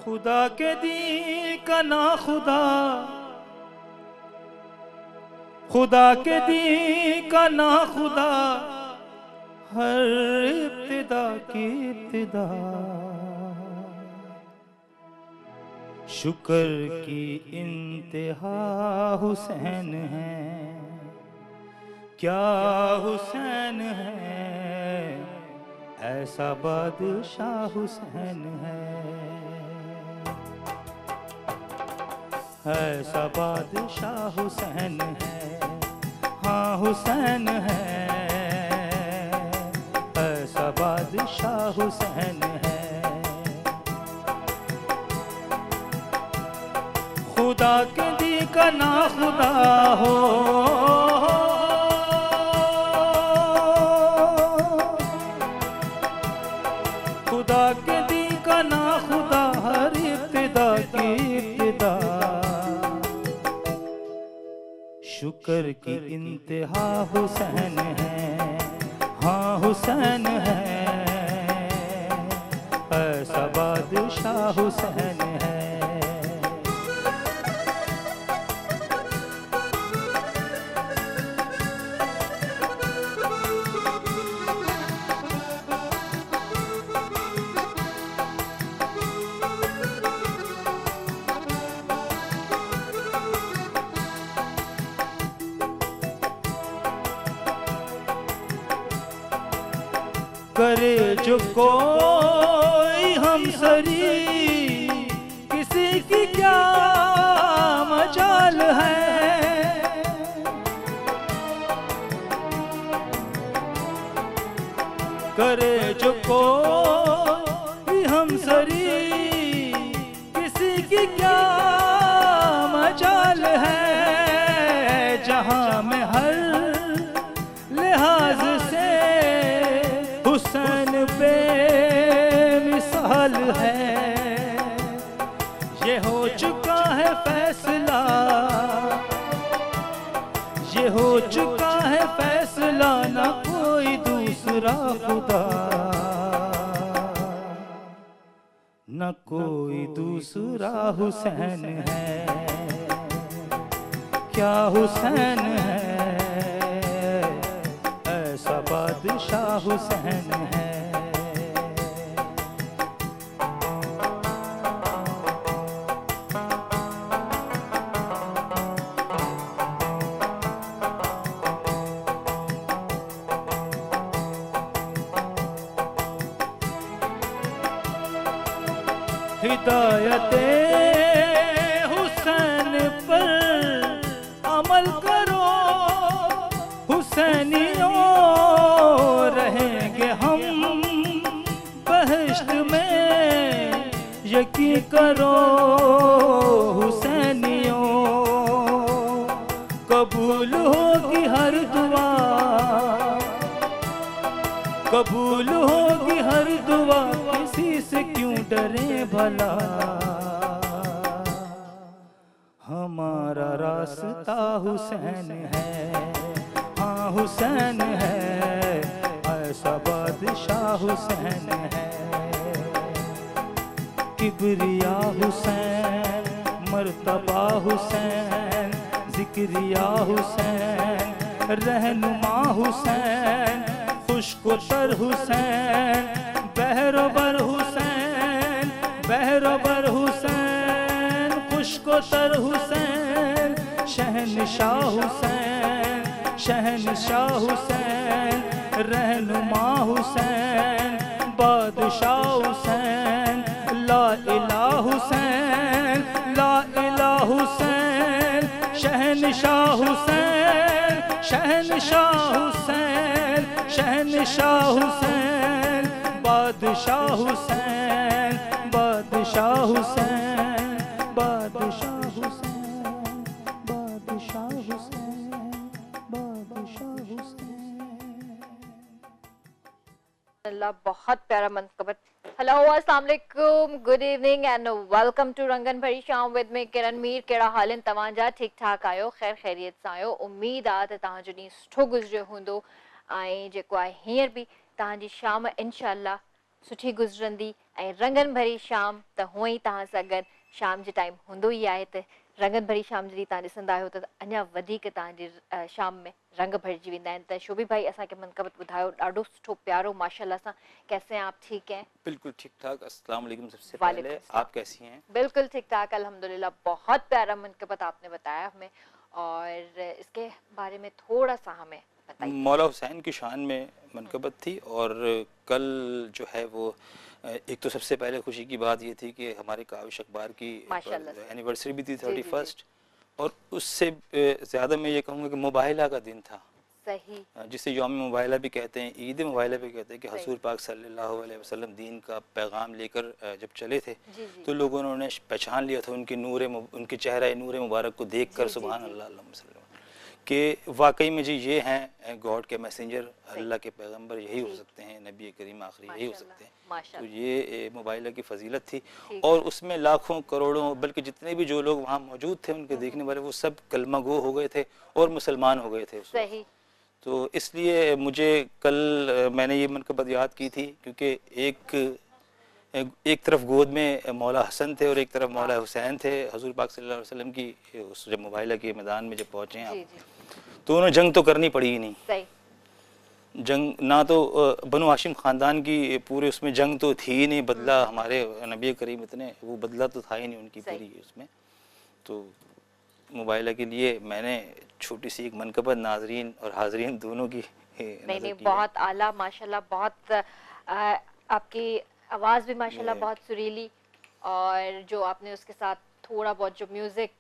खुदा के दी का ना खुदा, खुदा के दी का ना खुदा, हर इब्तिदा की इब्तिदा शुक्र की इंतहा हुसैन है। क्या हुसैन है, ऐसा बादशाह हुसैन है, ऐसा बादशाह हुसैन है। हाँ हुसैन है, ऐसा बादशाह हुसैन है। खुदा के दी का ना खुदा हो, खुदा के दी का ना खुदा, हर इब्तिदा की इब्तिदा शुक्र की इंतहा हुसैन है। हाँ हुसैन है, ऐसा बादशाह हुसैन है। करे जो कोई हमसरी, किसी की क्या मजाल है। करे जो कोई हमसरी, किसी की क्या मजाल है। जहां में हर लिहाज से हुसैन बेमिसाल है। ये हो चुका है फैसला, ये हो चुका है फैसला, ना कोई दूसरा खुदा, ना कोई दूसरा हुसैन है। क्या हुसैन है, ऐसा बादशाह हुसैन है। हिदायते हुसैन पर अमल करो हुसैनियों, रहेंगे हम बहिश्त में, यकीन करो हुसैनियों। कबूल होगी हर दुआ, कबूल होगी हर दुआ, किसी से क्यों डरे भला। हमारा रास्ता हुसैन है। हाँ हुसैन है, ऐसा बादशाह हुसैन है। किबरिया हुसैन, मर्तबा हुसैन, जिक्रिया हुसैन, रहनुमा हुसैन, खुशकोतर हुसैन, बहरोबर हुसैन, बहरोबर हुसैन, खुशकोतर हुसैन, शहनशाह हुसैन, शहनशाह हुसैन, रहनुमा हुसैन, बादशाह हुसैन, ला इलाह हुसैन, ला इलाह हुसैन, शहनशाह हुसैन, शहनशाह हुसैन, शहनशाह हुसैन, बादशाह हुसैन, बादशाह हुसैन, बादशाह हुसैन, बादशाह हुसैन, बादशाह हुसैन। अल्लाह, बहुत प्यारा मंतकबत। हेलो अस्सलाम वालेकुम, good evening and welcome to रंगन भरी शाम विद मी किरण मीर। कहिड़ा हाल आहिनि तव्हांजा? ठीक ठाक आहियो? ख़ैर ख़ैरियत सां आहियो? उम्मीद आहे त तव्हांजो ॾींहुं सुठो गुज़रियो हूंदो ऐं जेको आहे हींअर बि तव्हांजी शाम इंशाअल्लाह सुठी गुज़रंदी ऐं रंगनि भरी शाम त हूअं ई तव्हां सां गॾु शाम जे टाइम हूंदो ई आहे त रंगनि भरी शाम जॾहिं तव्हां ॾिसंदा आहियो त अञा वधीक तव्हांजी शाम में रंग भरिजी वेंदा आहिनि। त शोभी भाई असांखे मनकबत ॿुधायो, ॾाढो सुठो प्यारो माशाल्लाह सां, कैसे हैं आप? ठीक हैं? बिल्कुल ठीक ठाक। अस्सलाम वालेकुम। सबसे वालेकुम पहले सलाम। आप कैसी हैं? बिल्कुल ठीक ठाक अल्हम्दुलिल्लाह। बहुत प्यारा मनकबत आपने बताया हमें, और इसके बारे में थोड़ा सा हमें बताइए। मौला हुसैन की शान में मनकबत थी, और कल जो है वो एक तो सबसे पहले खुशी की बात ये थी कि हमारे काविश अखबार की माशाल्लाह से। एनिवर्सरी भी थी, जी, जी, 31st, और उससे ज़्यादा मैं ये कहूँगा कि मुबाहिला का दिन था, सही, जिसे यौम मुबाहिला भी कहते हैं, ईद मुबाहिला भी कहते हैं, कि सही। हजूर पाक सल्लल्लाहु अलैहि वसल्लम दीन का पैगाम लेकर जब चले थे, जी, जी। तो लोगों ने उन्हें पहचान लिया था, उनके चेहरा नूर मुबारक को देख कर, जी, जी, सुभान जी। अल्लाह अल्लाहुम्मा सल्ली अलैहि कि वाकई में जी ये हैं गॉड के मैसेंजर, अल्लाह के पैगंबर यही हो जी। सकते हैं, नबी करीम आखिरी यही हो सकते हैं। तो माशाल्लाह। ये मुबाहिला की फजीलत थी, ठीक। और उसमें लाखों करोड़ों, बल्कि जितने भी जो लोग वहाँ मौजूद थे उनके देखने वाले, वो सब कलमा गो हो गए थे और मुसलमान हो गए थे उस वक्त। सही, तो इसलिए मुझे कल मैंने ये मनकबत याद की थी, क्योंकि एक तरफ गोद में मौला हसन थे और एक तरफ मौला हुसैन थे। हजूर पाक सल्लल्लाहु अलैहि वसल्लम की उस जब मुबाहिला के मैदान में जब पहुँचे जी, आप, जी, तो उन्हें जंग तो करनी पड़ी ही नहीं। सही, जंग ना तो बनु हाशिम ख़ानदान की पूरे उसमें जंग तो थी ही नहीं, बदला हमारे नबी करीम इतने, वो बदला तो था ही नहीं उनकी सही। पूरी उसमें। तो मुबाहिला के लिए मैंने छोटी सी एक मनकबत नाजरीन और हाजरीन दोनों की नहीं नज़र नहीं, की है। बहुत आला माशाल्लाह। बहुत आपकी आवाज़ भी माशाल्लाह ये- बहुत सुरीली, और जो आपने उसके साथ थोड़ा बहुत जो म्यूज़िक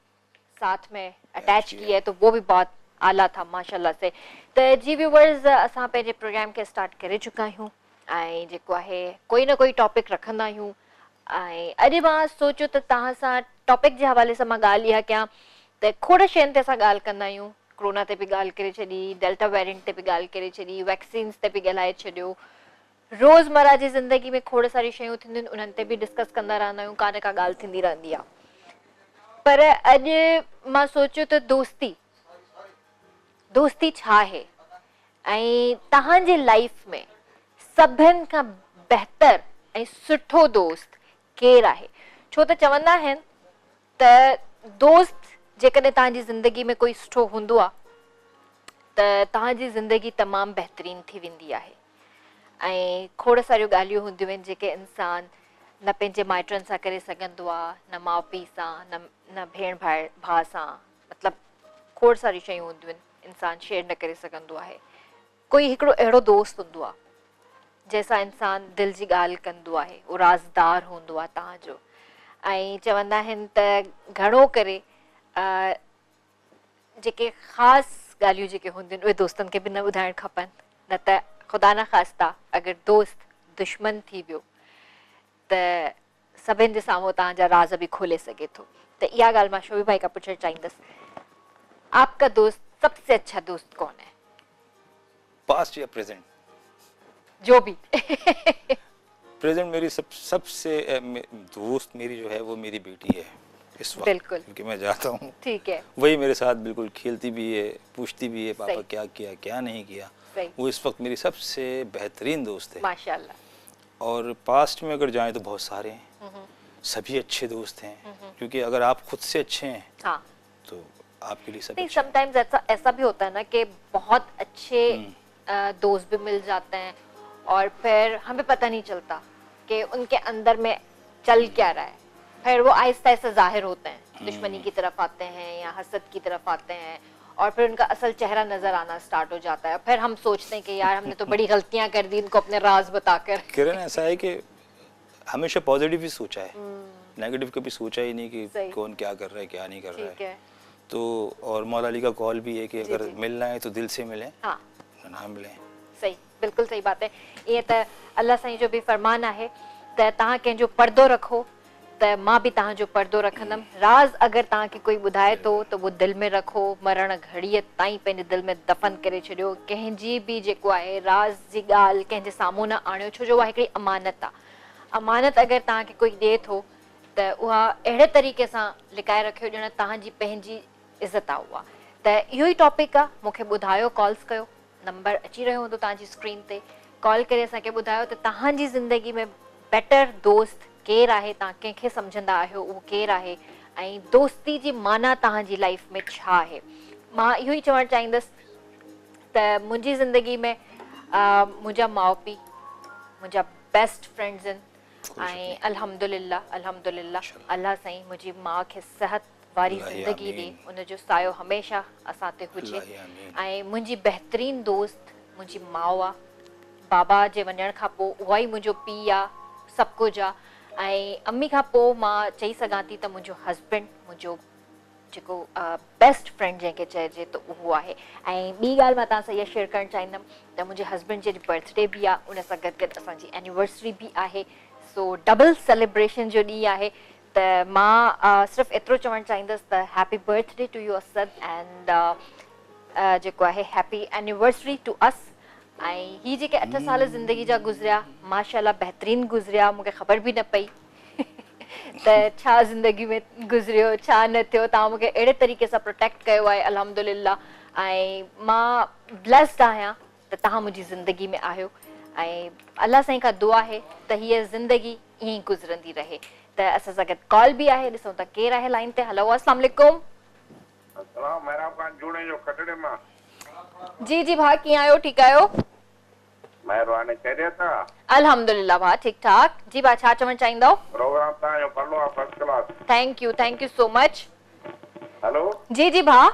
साथ में अटैच किया। किया है, तो वो भी बहुत आला था माशाल्लाह से। त जी व्यूवर्स, असां पंहिंजे प्रोग्राम खे स्टार्ट करे चुका आहियूं, ऐं जेको आहे कोई न कोई टॉपिक रखंदा आहियूं। ऐं अॼु मां सोचियो त तव्हां सां टॉपिक जे हवाले सां मां ॻाल्हि इहा कयां त खोड़ शयुनि ते असां ॻाल्हि कंदा आहियूं। कोरोना ते बि ॻाल्हि करे छॾी, डेल्टा वेरिएंट ते बि ॻाल्हि करे छॾी, वैक्सीन्स ते बि ॻाल्हाए छॾियो, रोज़मर्रा जी ज़िंदगी में खोड़ सारी शयूं थींदियूं आहिनि, उन्हनि ते बि डिस्कस कंदा रहंदा आहियूं, का न का ॻाल्हि थींदी रहंदी आहे। पर अॼु मां सोचियो त दोस्ती छा आहे, ऐं तव्हांजे लाइफ में सभिनि खां बहितर ऐं सुठो दोस्त केरु आहे? छो त चवंदा आहिनि त दोस्त जेकॾहिं तव्हांजी ज़िंदगी में कोई सुठो हूंदो आहे त तव्हांजी ज़िंदगी तमामु बहितरीनु थी वेंदी आहे। ऐं खोड़ सारियूं ॻाल्हियूं हूंदियूं आहिनि जेके इंसान न पंहिंजे माइटनि सां करे सघंदो आहे, न माउ पीउ सां, न भेण भाउ सां, मतिलबु खोड़ सारियूं शयूं हूंदियूं आहिनि इंसान शेयर न करे सघंदो आहे। कोई हिकिड़ो अहिड़ो दोस्त हूंदो आहे जंहिंसां इंसान दिलि जी ॻाल्हि कंदो आहे, उहो राज़दार हूंदो आहे तव्हांजो। ऐं चवंदा आहिनि त घणो करे जेके ख़ासि ॻाल्हियूं जेके हूंदियूं आहिनि उहे दोस्तनि खे बि न ॿुधाइणु खपनि, न त ख़ुदा न ख़ास्ता अगरि दोस्त दुश्मन थी वियो त सभिनि जे साम्हूं तव्हांजा राज़ बि खोले सघे थो। त इहा ॻाल्हि मां शोभी भाई खां पुछणु चाहींदसि, आपका दोस्त सबसे अच्छा दोस्त कौन है? पास्ट या प्रेजेंट? जो भी। प्रेजेंट मेरी सबसे दोस्त मेरी जो है वो मेरी बेटी है इस वक्त, बिल्कुल। क्योंकि मैं जाता हूँ, ठीक है, वही मेरे साथ बिल्कुल खेलती भी है, पूछती भी है पापा सही। क्या किया क्या नहीं किया। सही, वो इस वक्त मेरी सबसे बेहतरीन दोस्त है। माशाल्लाह। और पास्ट में अगर जाएं तो बहुत सारे हैं, सभी अच्छे दोस्त हैं, क्योंकि अगर आप खुद से अच्छे हैं हाँ, तो आपके लिए सब नहीं, अच्छा है। समटाइम्स ऐसा भी होता है ना कि बहुत अच्छे दोस्त भी मिल जाते हैं और फिर हमें पता नहीं चलता कि उनके अंदर में चल क्या रहा है, फिर वो आहिस्ता आहिस्ता जाहिर होते हैं, दुश्मनी की तरफ आते हैं या हसद की तरफ आते हैं, और फिर उनका असल चेहरा नजर आना स्टार्ट हो जाता है। फिर हम सोचते हैं कि यार हमने तो बड़ी गलतियां कर दी इनको अपने राज बताकर। किरण, ऐसा है कि हमेशा पॉजिटिव ही सोचा है, नेगेटिव कभी सोचा ही नहीं कि सही। कौन क्या कर रहा है क्या नहीं कर रहा ठीक है। है, तो और मौला अली का कॉल भी है कि जी, अगर जी। मिलना है तो दिल से मिलें, हाँ, ना मिलें। सही, बिल्कुल सही बात है। ये त अल्लाह साईं जो भी फरमान है त तव्हां कंहिंजो पर्दो रखो त मां भी तव्हांजो पर्दो रखंदमि। राज़ अगर तव्हांखे कोई ॿुधाए थो त वो दिल में रखो, मरण घड़ीअ ताईं पंहिंजे दिल में दफ़न करे छॾियो। कंहिंजी भी जेको आहे राज़ जी ॻाल्हि कंहिंजे साम्हूं न आणियो, छो जो उहा हिकिड़ी अमानत आहे। अमानत अगर तव्हांखे कोई ॾिए थो त उहा अहिड़े तरीक़े सां लिकाए रखियो ॼण तव्हांजी पंहिंजी इज़त आहे उहा। त इहो ई टॉपिक आहे, मूंखे ॿुधायो, कॉल्स कयो, नंबर अची रहियो हूंदो तव्हांजी स्क्रीन ते, कॉल करे असांखे ॿुधायो त तव्हांजी ज़िंदगी में बेटर दोस्त केरु आहे, तव्हां कंहिंखे सम्झंदा आहियो, उहो केरु आहे, ऐं दोस्ती जी माना तव्हांजी लाइफ में छा आहे। मां इहो ई चवणु चाहींदसि त मुंहिंजी ज़िंदगी में मुंहिंजा माउ पीउ मुंहिंजा बेस्ट फ्रेंड्स आहिनि ऐं अल्हम्दुलिल्लाह अल्लाह साईं मुंहिंजी माउ खे सिहत वारी ज़िंदगी ॾे, उनजो सायो हमेशह असां ते हुजे। ऐं मुंहिंजी बहितरीनु दोस्त मुंहिंजी माउ आहे, बाबा जे वञण खां पोइ उहा ई मुंहिंजो पीउ आहे, सभु कुझु आहे। ऐं अम्मी खां पोइ मां चई सघां थी त मुंहिंजो हस्बैंड मुंहिंजो जेको बेस्ट फ्रेंड जंहिंखे चइजे त उहो आहे। ऐं ॿी ॻाल्हि मां तव्हां सां इहा शेयर करणु चाहींदमि त मुंहिंजे हस्बैंड जी बर्थडे बि आहे, उन सां गॾु गॾु असांजी एनिवर्सरी बि आहे, सो डबल सेलिब्रेशन जो ॾींहुं आहे। त मां सिर्फ़ु एतिरो चवणु चाहींदसि त happy birthday to your son and जेको आहे हैप्पी एनिवर्सरी टू अस। ऐं हीअ जेके 8 साल ज़िंदगी जा गुज़रिया माशाल्लाह बहितरीनु गुज़रिया, मूंखे ख़बर बि न पई त छा ज़िंदगी में गुज़रियो छा न थियो। तव्हां मूंखे अहिड़े तरीक़े सां प्रोटेक्ट कयो आहे अल्हम्दुलिल्लाह। ऐं मां ब्लेस्ड आहियां त तव्हां मुंहिंजी ज़िंदगी में आहियो ऐं अल्लाह साईं खां दुआ आहे त हीअ ज़िंदगी ईअं ई गुज़रंदी रहे। त असां सां गॾु कॉल बि आहे, ॾिसूं था केरु आहे लाइन ते। हलो अस्सलाम वालेकुम। जी जी भाउ कीअं आहियो, ठीकु आहियो? महिरबानी खैरियत आहे? अल्हम्दुलिल्लाह भाउ ठीक ठाक। जी भाउ छा चवणु चाहींदव? प्रोग्राम तव्हांजो भलो आहे, first class. Thank you so much. Hello जी जी भाउ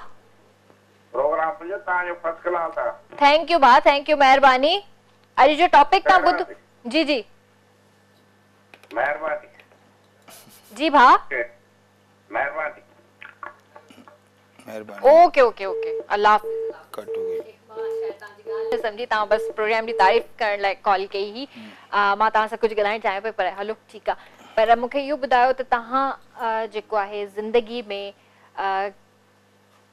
प्रोग्राम मुंहिंजो तव्हांजो फर्स्ट क्लास आहे। थैंक यू भाउ, थैंक यू, महिरबानी। अॼु जो टॉपिक तव्हां ॿुधो? जी जी महिरबानी जी भाउ महिरबानी ओके ओके ओके अल्लाह कट हो गई। समझी तव्हां बस प्रोग्राम जी तारीफ़ करण लाइ कॉल कई ही। मां तव्हां सां कुझु ॻाल्हाइणु चाहियां पई पर हलो ठीकु आहे। पर मूंखे इहो ॿुधायो त तव्हां जेको आहे ज़िंदगी में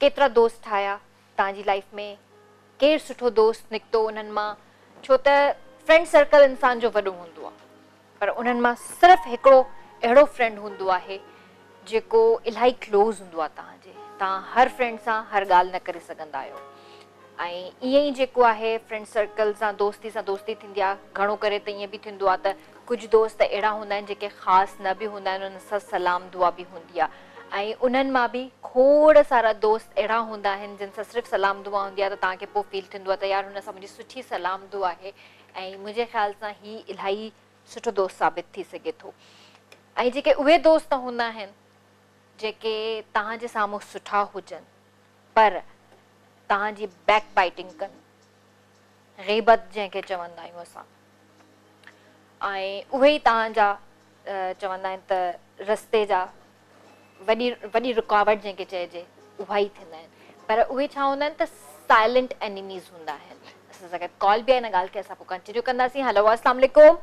केतिरा दोस्त ठाहिया, तव्हांजी लाइफ में केरु सुठो दोस्त निकितो उन्हनि मां? छो त फ्रेंड सर्कल इंसान जो वॾो हूंदो आहे पर उन्हनि मां सिर्फ़ु हिकिड़ो अहिड़ो फ्रेंड हूंदो आहे जेको इलाही क्लोज़ हूंदो आहे तव्हांजे। तव्हां हर फ्रेंड सां हर ॻाल्हि न करे सघंदा आहियो ऐं ईअं ई जेको आहे फ्रेंड सर्कल सां दोस्ती थींदी आहे। घणो करे त ईअं बि थींदो आहे त कुझु दोस्त अहिड़ा हूंदा आहिनि जेके ख़ासि न बि हूंदा आहिनि, उन्हनि सां सलाम दुआ बि हूंदी आहे। ऐं उन्हनि मां बि खोड़ सारा दोस्त अहिड़ा हूंदा आहिनि जिन सां सिर्फ़ु सलाम दुआ हूंदी आहे त तव्हांखे पोइ फील थींदो आहे त यार हुन सां मुंहिंजी सुठी सलाम दुआ आहे। ऐं मुंहिंजे ख़्याल सां हीअ इलाही सुठो दोस्त साबित थी सघे थो। ऐं जेके उहे दोस्त हूंदा आहिनि जेके तव्हांजे साम्हूं सुठा हुजनि पर तव्हांजी बैक बाइटिंग कनि, ग़ीबत जंहिंखे चवंदा आहियूं असां, ऐं उहे ई तव्हांजा चवंदा आहिनि त रस्ते जा वॾी रुकावट जंहिंखे चइजे उहा ई थींदा आहिनि। पर उहे छा हूंदा आहिनि त साइलेंट एनिमीज़ हूंदा आहिनि। असां सां गॾु कॉल बि आहे, हिन ॻाल्हि खे असां पोइ कंटिन्यू कंदासीं। हलो अस्सलाम वालेकुम।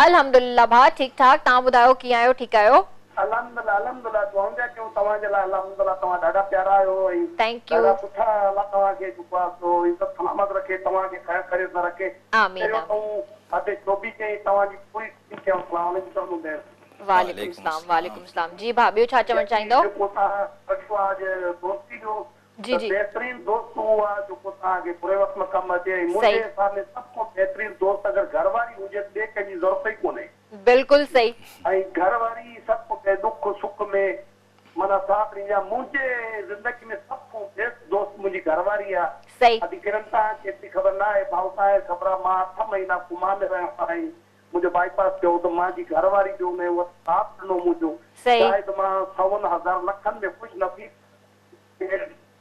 अल्हम्दुलिल्लाह भाउ ठीकु ठाक। तव्हां ॿुधायो कीअं आहियो, ठीकु आहियो? अल्हम्दुलिल्लाह दुआऊं कयूं तव्हांजे लाइ। अल्हम्दुलिल्लाह तव्हां ॾाढा प्यारा आहियो ऐं थैंक यू। ॾाढा सुठा। अल्लाह तव्हांखे जेको आहे सो इज़त सलामत रखे, तव्हांखे ख़ैर ख़ैरियत में रखे। आमीन आमीन। चोबी कई तव्हांजी पूरी थी। वालेकुम सलाम वालेकुम सलाम। जी भाउ ॿियो छा चवणु चाहींदो? दोस्ती जो जी जी बेहतरीन दोस्त उहो आहे जेको तव्हांखे बुरे वक़्त में कमु अचे। मुंहिंजे हिसाब में सभ खां बेहतरीन दोस्त अगरि घरवारी हुजे ॿिए कंहिंजी ज़रूरत ई कोन्हे। बिल्कुलु सही। ऐं घरवारी सभु को दुख सुख में माना साथ ॾींदी आहे। मुंहिंजे ज़िंदगी में सभ खां बेस्ट दोस्त मुंहिंजी घरवारी आहे। सही। अॼु किरण तव्हांखे एतिरी ख़बर न आहे, भाउ तव्हांखे ख़बर आहे मां 8 महीना कुमा में रहियो आहियां। मुंहिंजो बाईपास थियो त मुंहिंजी घरवारी जो में उहो साथ ॾिनो मुंहिंजो। शायदि मां 100,000 लखनि में ख़ुशि न थी।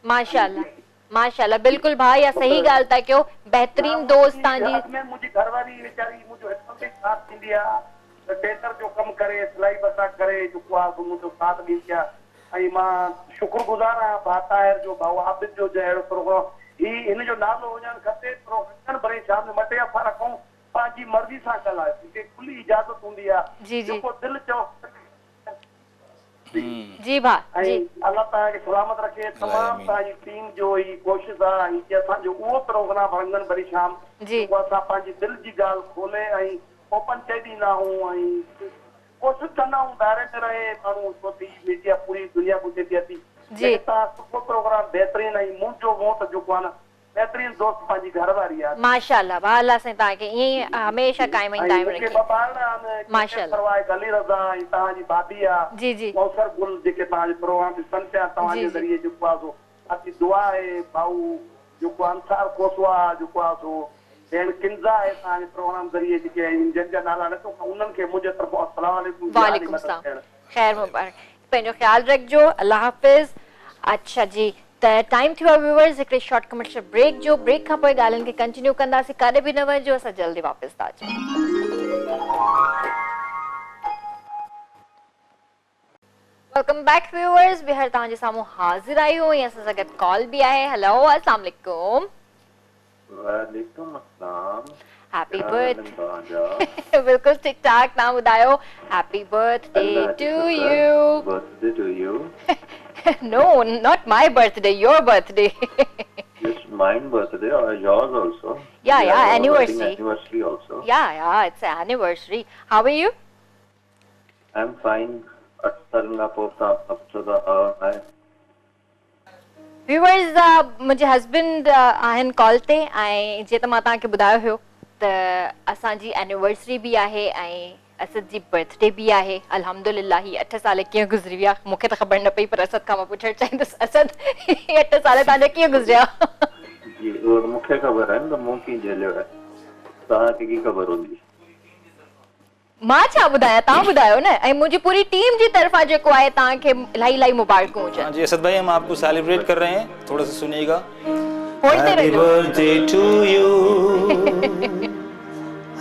माशाल्लाह माशाल्लाह बिल्कुलु भाई या सही ॻाल्हि था कयो। बहितरीन दोस्त तव्हांजी। मुंहिंजी घरवारी वीचारी मुंहिंजो हिकु बि साथ ॾींदी आहे। टेलर जो कमु करे, सिलाई बसा करे जेको आहे मुंहिंजो साथ ॾींदी आहे। ऐं मां शुक्रगुज़ार आहियां भाउ ताहिर जो, भाउ आबिद जो अहिड़ो प्रोग्राम ही हिन जो नालो हुजणु खपे। रंगन भरे शाम में मटे अफ़ा रखूं, पंहिंजी मर्ज़ी सां ॻाल्हाए, जेके खुली इजाज़त हूंदी आहे। जी जी जेको दिलि चओ। जी भाउ जी अल्लाह तव्हांखे सलामत रखे। तमामु तव्हांजी टीम जो ही कोशिशि आहे ऐं असांजो उहो प्रोग्राम रंगन भरी शाम जेको असां पंहिंजी दिलि जी ॻाल्हि खोले ऐं ओपन चई ॾींदा आहियूं ऐं कोशिशि कंदा आहियूं दायरे में रहे माण्हू। मीडिया पूरी दुनिया ॿुधे थी अची जी तव्हां सुठो प्रोग्राम बहितरीन ऐं मुंहिंजो मूं त जेको आहे न बहितरीन दोस्त पंहिंजी घरवारी आहे माशाल्लाह वाह अल्लाह साईं तव्हांखे ईअं ई हमेशह काइम ऐं दाइम मूंखे रखे ॿ ॿार आहिनि माशाल्लाह। परवाह अली रज़ा ऐं तव्हांजी भाभी आहे जी जी कौसर गुल जेके तव्हांजे प्रोग्राम ॾिसनि पिया जी, तव्हांजे जी। ज़रिए जेको आहे सो अची दुआ आहे भाऊ जेको अंसार कोसवा जेको आहे सो भेण किंज़ा आहे तव्हांजे प्रोग्राम ज़रिए जेके आहिनि जंहिंजा नाला नथो उन्हनि खे मुंहिंजे तरफ़ां अस्सलाम वालेकुम वालेकुम सलाम खैर मुबारक पंहिंजो ख्याल रखिजो अल्लाह हाफ़िज़। अच्छा जी त टाइम थियो आहे व्यूअर्स हिकिड़े शॉर्ट कमर्शियल ब्रेक जो ब्रेक खां पोइ ॻाल्हियुनि खे कंटिन्यू कंदासीं काॾे बि न वञिजो असां जल्दी वापसि था अचूं। वेलकम बैक व्यूअर्स बिहार तव्हांजे साम्हूं हाज़िर आहियूं ऐं असां सां गॾु कॉल बि आहे हेलो अस्सलाम वालेकुम वालेकुम अस्सलाम हैप्पी क्या हाल है बर्थडे तव्हांजा? बिल्कुल ठीक ठाक तव्हां ॿुधायो हैप्पी बर्थडे अल्लाह टू जी शुक्र। You birthday to you. no not my birthday your birthday It's mine birthday or yours also. Yeah, We are our anniversary. wedding anniversary also. yeah it's an anniversary how are you I'm fine. अठसरंगा पोता सब सदा है। viewers मुंहिंजे husband आहिनि call ते ऐं जीअं त मां तव्हांखे ॿुधायो हुयो त असांजी एनिवर्सरी बि आहे ऐं असद जी बर्थडे बि आहे अल्हम्दुलिल्लाह ही 8 साल कीअं गुज़री विया मूंखे त ख़बर न पई पर असद खां मां पुछणु चाहींदुसि असद ही 8 साल तव्हांजा कीअं गुज़रिया जी वो मूंखे ख़बर है न मूं कीअं झेलियो आहे तव्हांखे की ख़बर हूंदी मां छा ॿुधायां तव्हां ॿुधायो न ऐं मुंहिंजी पूरी टीम जी तरफ़ां जेको आहे तव्हांखे इलाही इलाही मुबारकूं हाँ हुजनि जी असद भाई हम आपको सेलिब्रेट कर रहे हैं थोड़ा सा सुनिएगा होड़ते हैप्पी रहिजो birthday to you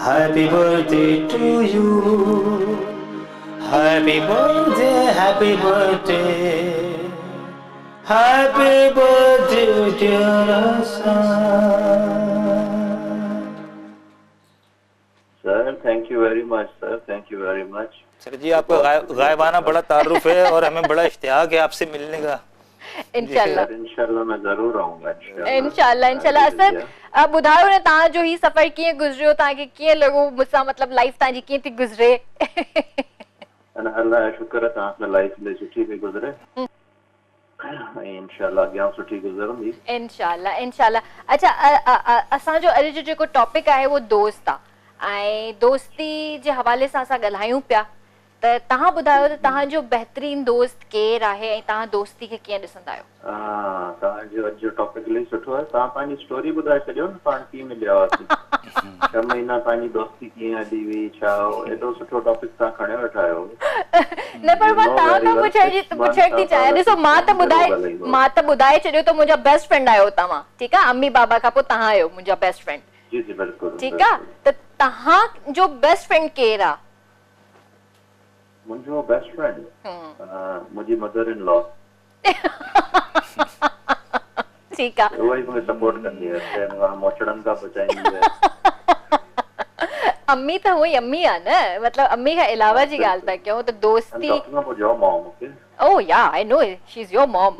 happy birthday to you happy birthday happy birthday dear son. Sir thank you very much sir thank you very much. Sir जी आपका गायबाना बड़ा तारुफ है और हमें बड़ा इश्तियाक है आपसे मिलने का। इंशाल्लाह सर इंशाल्लाह मैं जरूर आऊंगा इंशाल्लाह असद अब ॿुधायो न तव्हांजो ही सफ़र कीअं गुज़रियो तव्हांखे कीअं लॻो मूंसां मतिलबु लाइफ तव्हांजी कीअं थी गुज़रे अल्लाह जो शुक्र है तव्हां सां लाइफ इलाही सुठी पई गुज़रे ऐं इंशाल्लाह अॻियां सुठी गुज़रंदी इंशाल्लाह अच्छा असांजो अॼु जो जेको टॉपिक आहे उहो दोस्त आहे ऐं दोस्ती जे हवाले सां असां ॻाल्हायूं पिया त तव्हां ॿुधायो त तव्हांजो बहितरीन दोस्त केरु आहे ऐं तव्हां दोस्ती खे कीअं ॾिसंदा आहियो हा तव्हांजो अॼु जो टॉपिक इलाही सुठो आहे तव्हां पंहिंजी स्टोरी ॿुधाए छॾियो न पाण कीअं मिलिया हुआसीं 6 महीना तव्हांजी दोस्ती कीअं हली हुई छा एॾो सुठो टॉपिक तव्हां खणे वेठा आहियो न पर मां तव्हां खां पुछण थी चाहियां ॾिसो मां त ॿुधाए छॾियो त मुंहिंजा बेस्ट फ्रेंड आहियो तव्हां ठीकु आहे अम्मी बाबा खां पोइ तव्हां आहियो मुंहिंजा बेस्ट फ्रेंड जी जी बिल्कुलु ठीकु आहे त तव्हांजो बेस्ट फ्रेंड केरु आहे मुंहिंजो बेस्ट फ्रेंड मुंहिंजी मदर इन लॉ ठीकु आहे उहा ई मूंखे सपोर्ट कंदी आहे मूंखां मोचड़नि खां बचाईंदी आहे अम्मी त हुई अम्मी आहे न मतिलबु अम्मी खां अलावा जी ॻाल्हि था कयूं त दोस्ती जो मॉम मूंखे ओह या I know she is your mom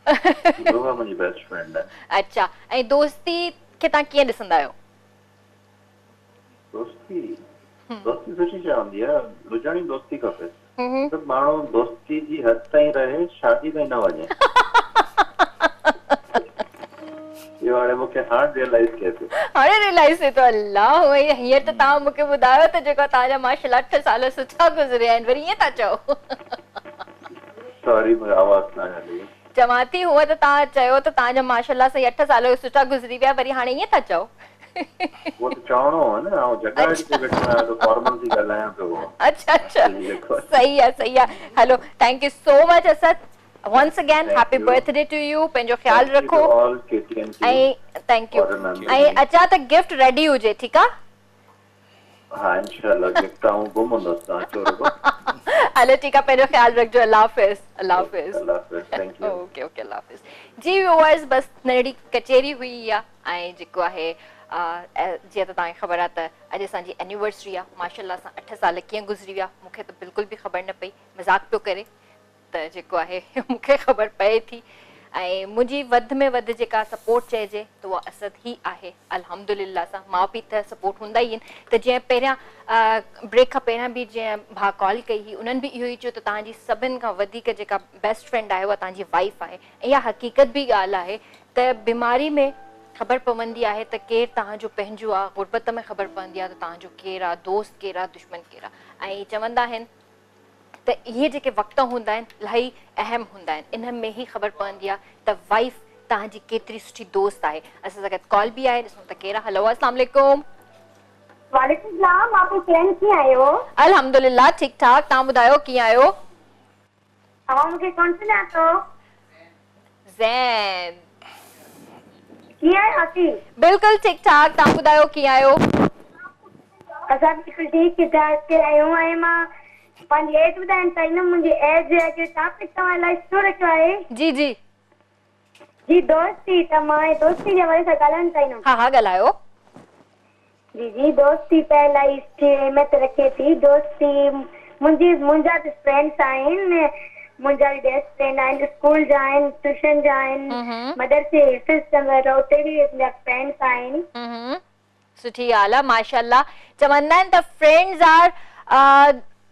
उहा मुंहिंजी बेस्ट फ्रेंड आहे अच्छा ऐं दोस्ती खे तव्हां कीअं ॾिसंदा आहियो दोस्ती सुठी शइ हूंदी आहे हुजणी दोस्ती खपे त माण्हू दोस्ती जी हद ताईं रहे शादी ताईं न वञे इहो हाणे मूंखे हाणे रियलाइज़ थिए थो हाणे रियलाइज़ थिए थो अल्लाह हींअर त तव्हां मूंखे ॿुधायो त जेको तव्हांजा माशाल्लाह 8 साल सुठा गुज़रिया आहिनि वरी ईअं था चओ सॉरी मुंहिंजी आवाज़ न हली चवां थी हूअं त तव्हां चयो त तव्हांजा माशाल्लाह सां 8 साल सुठा गुज़री विया वरी हाणे ईअं था चओ वो तो चवणो आहे न ऐं जॻह ते वेठो आहियां त फॉर्मल थी ॻाल्हायां पियो अच्छा सही आहे hello thank you so much Asad once again happy birthday to you पंहिंजो ख्याल रखो ऐं थैंक यू ऐं अचा त गिफ्ट रेडी हुजे ठीकु आहे हाँ इंशाल्लाह गिफ्ट आऊं गुम हूंदसि तव्हां अचो रुगो हलो ठीकु आहे पंहिंजो ख्याल रखिजो अल्लाह हाफ़िज़ थैंक यू ओके अल्लाह हाफ़िज़ जी व्यूअर्स बस नंढड़ी कचेरी हुई इहा ऐं जेको आहे जीअं त तव्हांखे ख़बर आहे त अॼु असांजी एनिवर्सरी आहे माशाल्लाह असां 8 साल कीअं गुज़री विया मूंखे त बिल्कुलु बि ख़बर न पई मज़ाक पियो करे त जेको आहे मूंखे ख़बर पए थी ऐं मुंहिंजी वध में वधि जेका सपोर्ट चइजे त उहा असद ही आहे अल्हम्दुलिल्लाह सां। माउ पीउ त सपोर्ट हूंदा ई आहिनि। त जीअं पहिरियां ब्रेक खां पहिरियां बि जीअं भाउ कॉल कई हुई, उन्हनि बि इहो ई चयो त तव्हांजी सभिनि खां वधीक जेका बेस्ट फ्रेंड आहे उहा तव्हांजी वाइफ आहे। ऐं इहा हक़ीक़त बि ॻाल्हि आहे त बीमारी में ख़बर पवंदी आहे त केरु तव्हांजो पंहिंजो आहे, गुरबत में ख़बर पवंदी आहे त तव्हांजो केरु आहे, दोस्त केरु आहे, दुश्मन केरु आहे। ऐं चवंदा आहिनि त इहे जेके वक़्त हूंदा आहिनि इलाही अहम हूंदा आहिनि, इन में ई ख़बर पवंदी आहे त वाइफ तव्हांजी केतिरी सुठी दोस्त आहे। असां सां गॾु कॉल बि आहे, ॾिसूं त केरु आहे। हलो अस्सलाम वालेकुम। वालेकुम सलाम। आप फ्रेंड कीअं आहियो? अल्हम्दुलिल्लाह ठीक ठाक। तव्हां ॿुधायो कीअं आहियो? तव्हां मूंखे कोन सुञाणो थो? ज़ैन कीअं आहियो आसी? बिल्कुलु ठीक ठाक। तव्हां ॿुधायो कीअं आहियो? असां बिल्कुलु ठीकु ठाक आहियूं। ऐं मां पंहिंजी एज ॿुधाइण चाहींदमि। मुंहिंजी एज जो टॉपिक तव्हां इलाही सुठो रखियो आहे। जी जी जी दोस्ती। त मां दोस्ती जे हवाले सां ॻाल्हाइण चाहींदमि। हा हा ॻाल्हायो। जी जी दोस्ती त इलाही अहमियत रखे थी। दोस्ती मुंहिंजा त फ्रेंड्स आहिनि, मुंहिंजा बि बेस्ट फ्रेंड आहिनि, स्कूल जा आहिनि, ट्यूशन जा आहिनि, मदरसे सिस्टम उते बि मुंहिंजा फ्रेंड्स आहिनि। सुठी ॻाल्हि आहे माशाअल्लाह। चवंदा आहिनि त friends are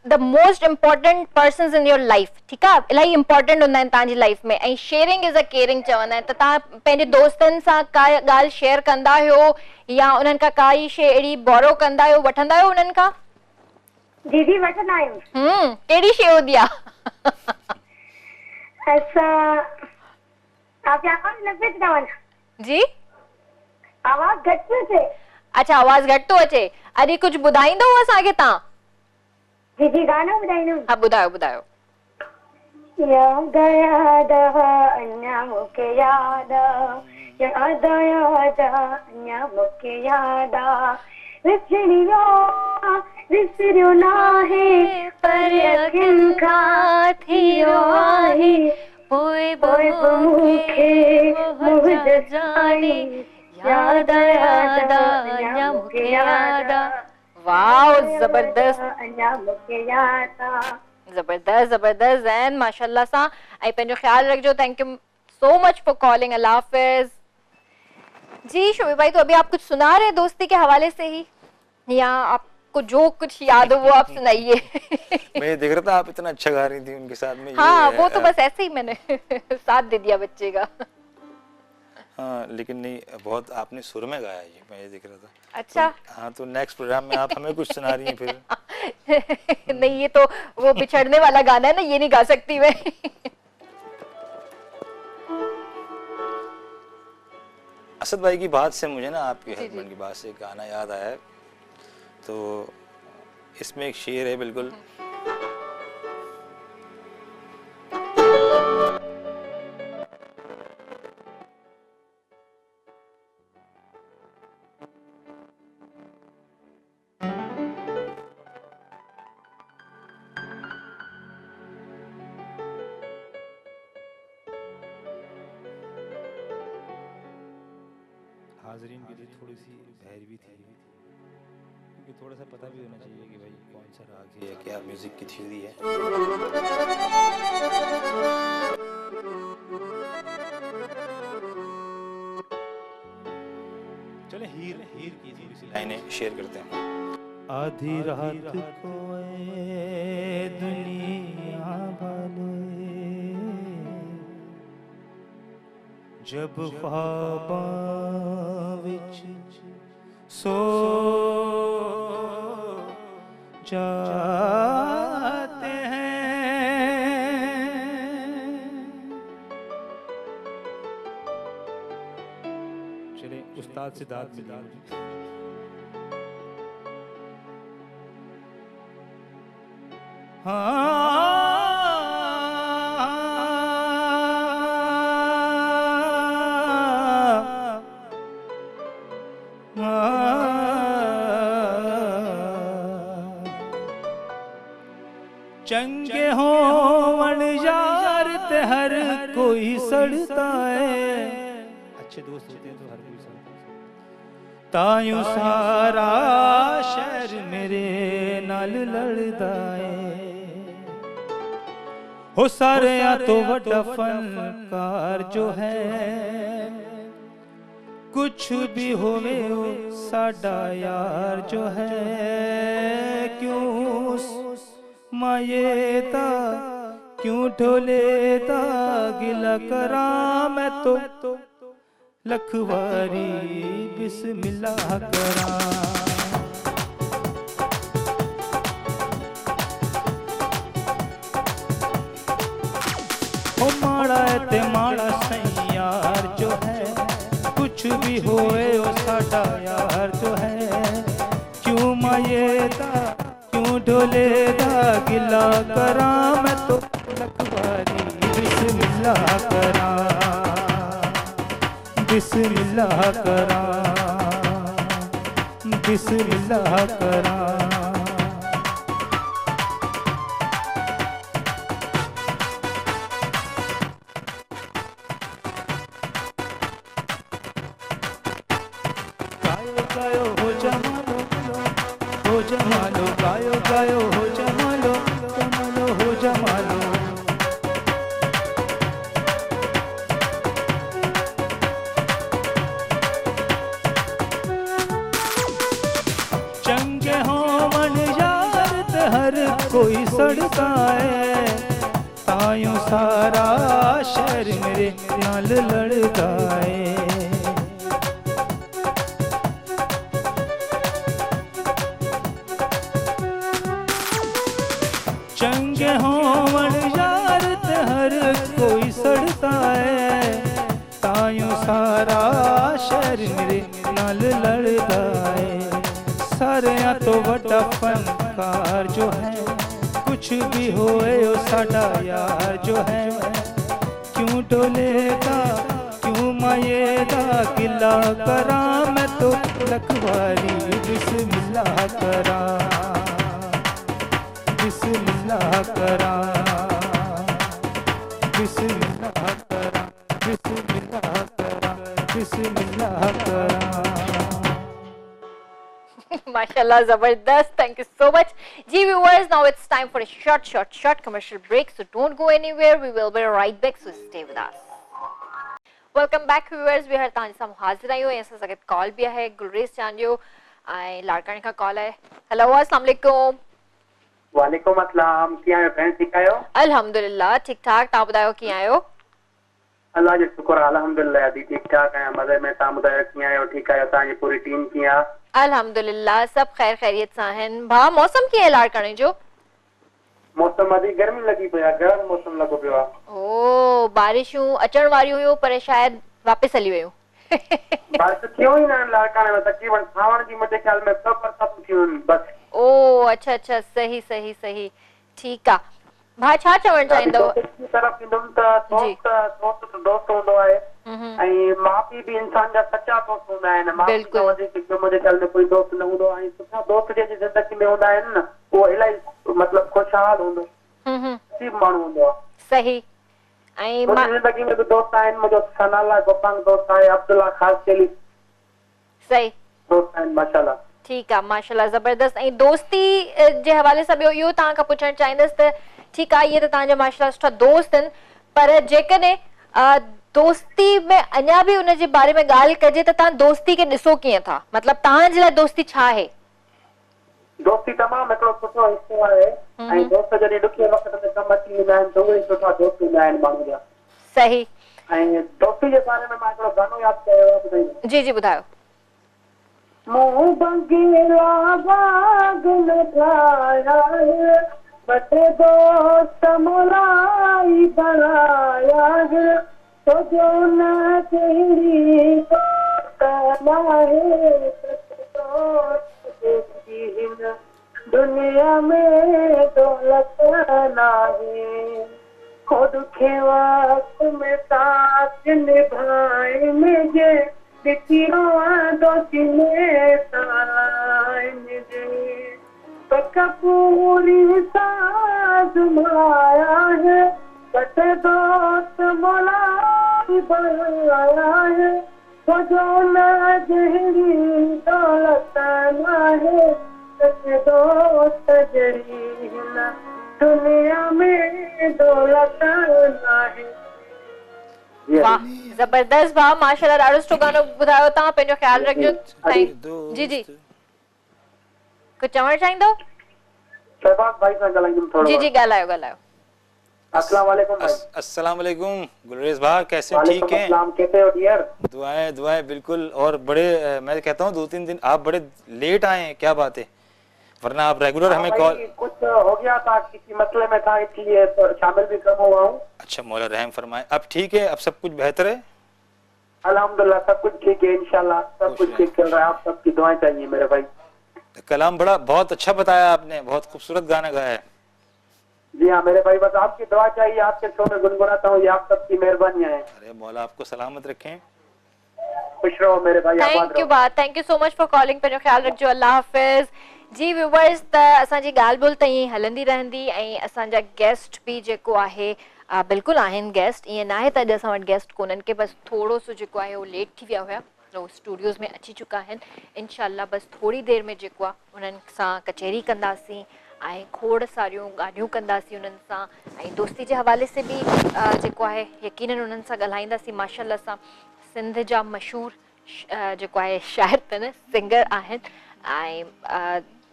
the most important persons in your life. ठीकु आहे, इलाही इम्पोर्टेंट हूंदा आहिनि तव्हांजी लाइफ में। ऐं शेयरिंग इज़ अ केयरिंग चवंदा आहिनि। त तव्हां पंहिंजे दोस्तनि सां का ॻाल्हि शेयर कंदा आहियो या उन्हनि खां काई शइ अहिड़ी बोरो कंदा आहियो, वठंदा आहियो उन्हनि खां? जी जी वठंदा आहियूं। कहिड़ी शइ हूंदी आहे? असां आपकी आवाज़ न पेच तव्हां जी आवाज़ घटि थी अचे। अच्छा आवाज़ घटि थो अचे। अॼु कुझु ॿुधाईंदव असांखे तव्हां? जी जी गानो ॿुधाईंदमि। हा ॿुधायो ॿुधायो। याद याद अञा मूंखे याद याद याद अञा मूंखे याद विसरियो नाहे पर अखियुनि खां थियो आहे पोइ मूंखे मुंहिंजो जाने याद याद अञा मूंखे याद। वाओ जबरदस्त अञा मूंखे याद। जबरदस्त जबरदस्त ज़ैन माशाल्लाह सां। ऐं पंहिंजो ख्याल रखिजो। Thank you so much for calling. अल्लाह हाफिज। जी शोएब भाई, तो अभी आप कुछ सुना रहे दोस्ती के हवाले से ही, या आपको जो कुछ याद हो वो आप सुनाइए। मैं देख रहा था आप इतना अच्छा गा रही थी उनके साथ में। हाँ वो तो बस ऐसे ही मैंने साथ दे दिया बच्चे का। हाँ लेकिन नहीं, बहुत आपने सुर में गाया ये, मैं ये देख रहा था। अच्छा तो, हाँ तो नेक्स्ट प्रोग्राम में आप हमें कुछ सुना रही हैं फिर। नहीं ये तो वो बिछड़ने वाला गाना है ना, ये नहीं गा सकती मैं। असद भाई की बात से मुझे ना आपके हस्बैंड की बात से एक गाना याद आया है। तो इसमें एक शेर है बिल्कुल, हाजरीन के लिए थोड़ी सी भैरवी थी, क्योंकि थोड़ा सा पता भी होना चाहिए कि भाई कौन सा राग है या क्या म्यूजिक की थ्योरी है। चले हीर हीर की थोड़ी सी लाइनें शेयर करते हैं। आधी रात को ए दुनिया वाले जब ख्वाबां विच सो जाते हैं, चले उस्ताद से दाद मिली। चंगे हो वण यार ते हर कोई सड़ता है, अच्छे दोस्त होते हैं तो हर कोई सड़ता है। तायूं सारा शहर मेरे नाल लड़दा है, हो सारे तो बड़ा फनकार जो है, कुछ भी होवे साडा यार जो है, क्यों मायेता क्यों ढोलेता गिला करा मैं तो लखवारी बिस्मिल्लाह करा। ओ माड़ा है ते माड़ा सही यार जो है, कुछ भी होए ओ साडा यार जो है, क्यों मायेदा क्यों ढोलेदा गिला करा मैं तो लखवारी बिस्मिल्लाह करा, बिस्मिल्लाह करा, बिस्मिल्लाह करा। गायो हो जमालो हो जमालो, गायो गायो हो जमालो जमालो हो जमालो। चंगे हो मन यार ते हर कोई सड़ता है, तायों सारा शहर मेरे नाल लड़ता है। चंगे होवन यार ते हर कोई सड़ता है, तायों सारा शहर मेरे नाल लड़ता है। सारे तो बड़ा फनकार जो है, कुछ भी होए ओ साडा यार जो है, क्यों डोलेगा क्यों मायेदा गिला करा मैं तो लखवारी बिस्मिल्लाह करा, बिस्मिल्लाह करा, बिस्मिल्लाह करा, बिस्मिल्लाह करा, बिस्मिल्लाह करा। माशाल्लाह, जबरदस्त, थैंक यू सो मच जी viewers. Now it's time for a short commercial break, so don't go anywhere, we will be right back, so stay with us. Welcome back viewers. वी हर तांजी साम हाजिर आयो, ऐसा सगत कॉल भी है गुलरेज चांदियो आई लाड़काने का कॉल है। हेलो अस्सलाम वालेकुम। वालेकुम अस्सलाम, किया है फ्रेंड, ठीक आयो? अल्हम्दुलिल्लाह ठीक ठाक, ता बतायो किया आयो? अल्लाह जो शुक्र, अल्हम्दुलिल्लाह दी ठीक ठाक है। मजे में ता बतायो किया आयो? ठीक आयो? ताजी पूरी टीम किया? अल्हम्दुलिल्लाह सब खैर खैरियत सा हैं। भा मौसम की है लाड़काने जो? मौसम अभी गर्मी लगी पिया, गर्म मौसम लगो पियो। ओ बारिशूं अचण वारी हुयो पर शायद वापस हली वयो। बारिश क्यों ही ना लाड़काने में तकरीबन सावण जी मुझे ख्याल में सब बरसात थी बस। ओ अच्छा अच्छा, सही सही सही, ठीक आ। भा छा चवण चाहींदव? तरफ इंदम दोस्त दोस्त होंदो आहे ऐं माउ पीउ भी इंसान जा सच्चा दोस्त हूंदा आहिनि। माउ पीउ खां वधीक मुंहिंजे ख्याल में कोई दोस्त न हूंदो ऐं सुठा दोस्त जंहिंजी ज़िंदगी में हूंदा आहिनि न, उहो इलाही मतलब खुशहाल हूंदो, नसीब माण्हू हूंदो आहे। सही। ऐं मुंहिंजी ज़िंदगी में भी दोस्त आहिनि, मुंहिंजो सनाला गोपांग दोस्त आहे, अब्दुल्ला खास चेली सही दोस्त आहिनि माशाल्लाह। ठीक आहे माशाल्लाह, ज़बरदस्त। ऐं दोस्ती जे हवाले सां ॿियो इहो तव्हां खां पुछणु चाहींदसि त ठीकु आहे, इहे त तव्हांजा माशाल्लाह सुठा दोस्त आहिनि, पर जेकॾहिं दोस्ती में अञा बि उन जे बारे में ॻाल्हि कजे त तव्हां दोस्ती खे ॾिसो कीअं था, मतिलबु तव्हांजे लाइ दोस्ती छा आहे? दोस्ती तमामु हिकिड़ो सुठो हिस्सो आहे ऐं दोस्त जॾहिं ॾुखे वक़्त में कमु अची वेंदा आहिनि त उहे ई सुठा दोस्त हूंदा आहिनि माण्हू जा। सही। ऐं दोस्ती जे बारे में मां हिकिड़ो गानो यादि कयो आहे, ॿुधाईंदुमि। जी जी ॿुधायो। मुंह बंगला बाग लगाया है, बटे दोस्त मुलाई बनाया है, तो जो न तेरी करना है दुनिया में दौलत ना है, खुद के वक्त में साथ निभाए मुझे दोस्ती में पूरी साज माया है, बट दोस्त मुलाई बनाया है, तो जो न जहरी दौलत ना है, दोस्त जरी न दुनिया में दौलत नाहे। वाह जबरदस्त भाउ माशाल्लाह ॾाढो सुठो गानो ॿुधायो तव्हां पंहिंजो ख्याल रखिजो जी जी कुझु चवणु चाहींदो शहबाज भाई सां ॻाल्हाईंदुमि थोरो जी जी ॻाल्हायो ॻाल्हायो अस्सलाम वालेकुम भाई। अस्सलाम वालेकुम गुलरेज भाई, कैसे ठीक वालेकुम हैं? अस्सलाम, कैसे हो डियर? दुआएं दुआएं बिल्कुल। और बड़े मैं कहता हूँ 2-3 दिन आप बड़े लेट आए हैं, क्या बात है? वरना आप रेगुलर हमें कॉल। कुछ हो गया था, किसी मसले में था, इसलिए तो शामिल भी कम हुआ हूँ। अच्छा मौला रहम फरमाए। अब ठीक है, अब सब कुछ बेहतर है? अल्हम्दुलिल्लाह सब कुछ ठीक है, इंशाल्लाह सब कुछ ठीक चल रहा है। आप सबकी दुआएं चाहिए मेरे भाई। कलाम बड़ा बहुत अच्छा बताया आपने, बहुत खूबसूरत गाना गाया है। जी हाँ मेरे भाई, बस आपकी दुआ चाहिए, आपके शो में गुनगुनाता हूँ, ये आप सबकी मेहरबानियां हैं। अरे मौला आपको सलामत रखें। खुश रहो मेरे भाई, आबाद थैंक यू रहो। बात, thank you so much for calling. पंहिंजो ख्याल रखिजो, अल्लाह हाफ़िज़। जी व्यूवर्स, त असांजी ॻाल्हि ॿोल त ईअं हलंदी रहंदी ऐं असांजा गेस्ट बि जेको आहे बिल्कुलु आहिनि गेस्ट, ईअं न आहे त अॼु असां वटि गेस्ट कोन्हनि के, बसि थोरो सो जेको आहे उहो लेट थी विया हुया, उहो स्टूडियोज़ में अची चुका आहिनि। इंशाल्लाह बसि थोरी देरि में जेको आहे उन्हनि सां कचहरी कंदासीं ऐं खोड़ सारियूं ॻाल्हियूं कंदासीं उन्हनि सां, ऐं दोस्ती जे हवाले से बि जेको आहे यकीनन उन्हनि सां ॻाल्हाईंदासीं। माशाल्लाह सां सिंध जा मशहूरु जेको आहे शाइर त न सिंगर आहिनि, ऐं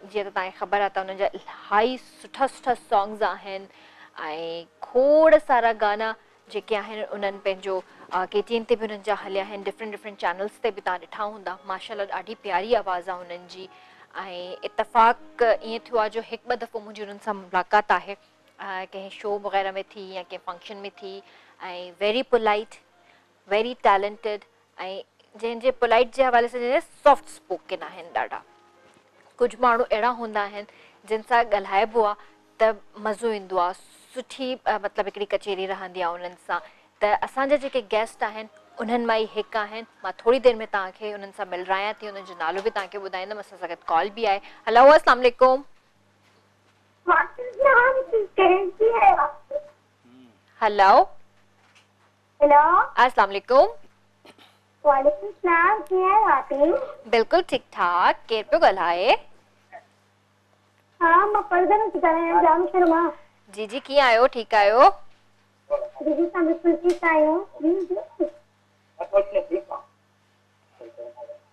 जीअं त तव्हांखे ख़बर आहे त उन्हनि जा इलाही सुठा सुठा सॉन्ग्स आहिनि ऐं खोड़ सारा गाना जेके आहिनि उन्हनि पंहिंजो KTN ते बि उन्हनि जा हलिया आहिनि, डिफरेंट चैनल्स ते बि तव्हां ॾिठा हूंदा। माशाल्लाह ॾाढी प्यारी आवाज़ आहे उन्हनि जी, ऐं इतफ़ाक़ ईअं थियो आहे जो हिकु ॿ दफ़ो मुंहिंजी उन्हनि सां मुलाक़ात आहे कंहिं शो वग़ैरह में थी या कंहिं फंक्शन में थी, ऐं वेरी पोलाइट, वेरी टैलेंटेड, ऐं जंहिंजे पोलाइट जे हवाले सां सॉफ्ट स्पोकन आहिनि ॾाढा। कुझु माण्हू अहिड़ा हूंदा आहिनि जिन सां ॻाल्हाइबो आहे त मज़ो ईंदो आहे, सुठी मतिलबु हिकिड़ी कचेरी रहंदी आहे उन्हनि सां। त असांजा जेके गेस्ट आहिनि उन्हनि मां ई हिकु आहिनि। मां थोरी देरि में तव्हांखे उन्हनि सां मिलरायां थी, उन्हनि जो नालो बि तव्हांखे ॿुधाईंदमि। असां सां गॾु कॉल बि आहे। हेलो अस्सलाम वालेकुम। हेलो हेलो अस्सलाम वालेकुम। वालेकुम सलाम, कीअं आहियो आंटी? बिल्कुलु ठीकु ठाक। केरु पियो ॻाल्हाए? हाँ मां परदन थी ॻाल्हायां, जाम शर्मा। जी जी कीअं आहियो? ठीकु आहियो? दीदी सां बिल्कुलु ठीकु आहियो?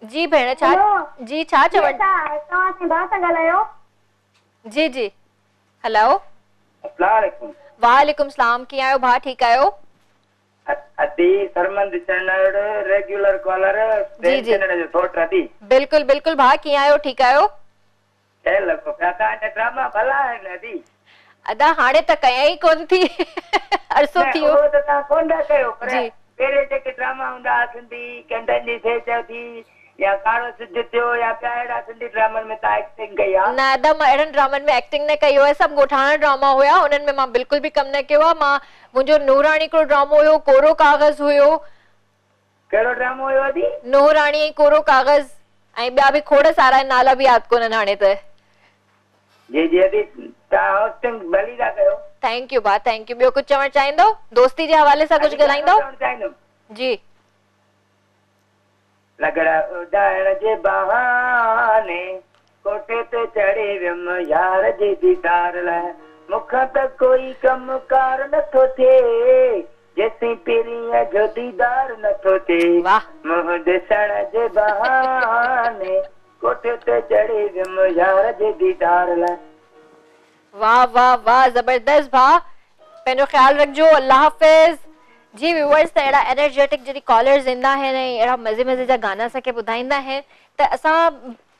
जी भेण छा जी छा चवण? तव्हां सां भाउ सां ॻाल्हायो? जी जी हेलो अस्सलाम वालेकुम। वालेकुम सलाम। कीअं आहियो भाउ? ठीकु आहियो? अदी सरमंद चैनल रेगुलर कॉलर जी जी चैनल जो थोट अदी बिल्कुलु बिल्कुलु भाउ कीअं आहियो? ठीकु आहियो? ए लको प्याता ने ड्रामा भला है अदी अदा हाणे त कया ई कोन थी अरसो थी वियो। वो तो ता कोन दा कयो पर जी पहले जेके ड्रामा हूंदा सिंधी कंडन जी थे थी या कारो सिद्ध थियो या प्यारा सिंधी ड्रामन में ता एक्टिंग कई आ न अदा मां अहिड़नि ड्रामनि में एक्टिंग न कई आहे, सभु ॻोठाणा ड्रामा हुया, उन्हनि में मां बिल्कुलु बि कमु न कयो आहे। मां मुंहिंजो नूराणी हिकिड़ो ड्रामो हुयो, कोरो कागज़ हुयो। केड़ो ड्रामो हुयो अदी? नूराणी ऐं कोरो कागज़, ऐं ॿिया बि खोड़ सारा नाला बि यादि कोन्हनि हाणे त। जी जी अदी ता होस्टिंग भली दा कयो। थैंक यू भाउ, थैंक यू। ॿियो कुझु चवणु चाहींदो? दोस्ती जे हवाले सां कुझु ॻाल्हाईंदो? जी लगड़ा उड़ाइण जे बहाने कोठे ते चढ़े वियमि यार जे दीदार लाइ, मूंखां त कोई कमु कार नथो थिए जेसीं पीरीअ जो दीदार नथो थिए। वाह मुंहुं ॾिसण जे बहाने कोठे ते चढ़े वियमि यार जे दीदार लाइ। वाह वाह वाह जबरदस्त भाउ, पंहिंजो ख्याल रखिजो। अल्लाह हाफ़िज़। जी व्यूअर्स, त अहिड़ा एनर्जेटिक जॾहिं कॉलर्स ईंदा आहिनि ऐं अहिड़ा मज़े मज़े जा गाना असांखे ॿुधाईंदा आहिनि त असां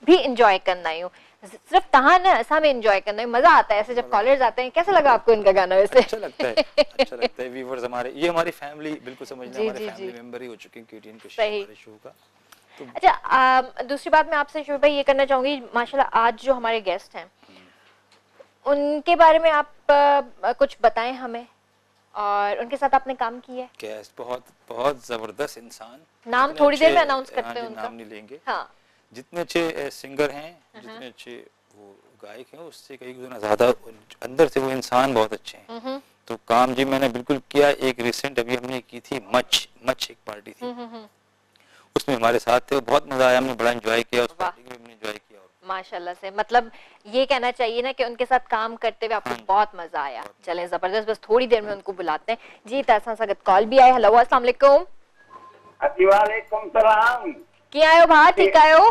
भी इंजॉय कंदा आहियूं। सिर्फ तहां न, असां भी इंजॉय करते हैं, मजा आता है ऐसे जब कॉलर्स आते हैं। कैसा लगा आपको इनका गाना वैसे? अच्छा लगता है व्यूअर्स हमारे, ये हमारी फैमिली बिल्कुल समझना, हमारे फैमिली मेंबर ही हो चुके हैं KTN के हमारे शो का। तो अच्छा दूसरी बात मैं आपसे शुभ भाई ये करना चाहूंगी, माशाल्लाह आज जो हमारे गेस्ट हैं उनके बारे में आप कुछ बताएं हमें, और उनके साथ आपने काम किया है? गेस्ट बहुत बहुत जबरदस्त इंसान, नाम थोड़ी देर में अनाउंस करते हैं उनका, नाम नहीं लेंगे। हाँ जितने अच्छे सिंगर हैं, जितने अच्छे वो गायक हैं, उससे कई गुना ज्यादा अंदर से वो इंसान बहुत अच्छे हैं। तो काम जी मैंने बिल्कुल किया। एक रिसेंट अभी हमने की थी मच एक पार्टी थी, उसमें हमारे साथ थे, बहुत मजा आया, हमने बड़ा एंजॉय किया, उस पार्टी में हमने एंजॉय किया। माशाल्लाह से, मतलब ये कहना चाहिए ना कि उनके साथ काम करते हुए आपको बहुत मजा आया। चलें जबरदस्त, बस थोड़ी देर में उनको बुलाते हैं जी। तसा सगत कॉल भी आए। हेलो अस्सलाम वालेकुम। वालेकुम सलाम। की आयो भा, ठीक आयो?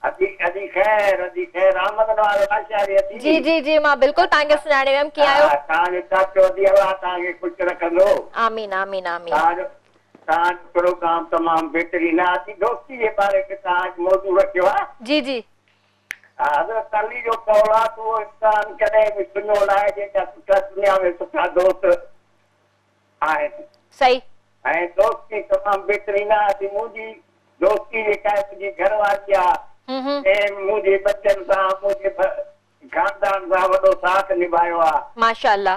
अजी खैर आमद वाले बादशाह अजी। जी जी जी मां बिल्कुल तांगे सुनाने में की आयो। तांगे चाचो दी अल्लाह तांगे कुछ रखंदो। आमीन आमीन आमीन। ताज प्रोग्राम तमाम बेहतरीन है। अजी दोस्ती के बारे में ताज मौजूद रखियो है। जी जी। हज़रत अली जो कौला तो इंसान कदे भी सुनो लाए जेका सुठा दुनिया में सुठा दोस्त आहिनि। सही। ऐं दोस्ती तमाम बेहतरीन है। अजी मुंहिंजी दोस्ती जेका आहे मुंहिंजी घरवारी आहे ऐं मुंहिंजे बच्चनि सां मुंहिंजे खानदान सां वॾो साथ निभायो आहे। माशाल्लाह।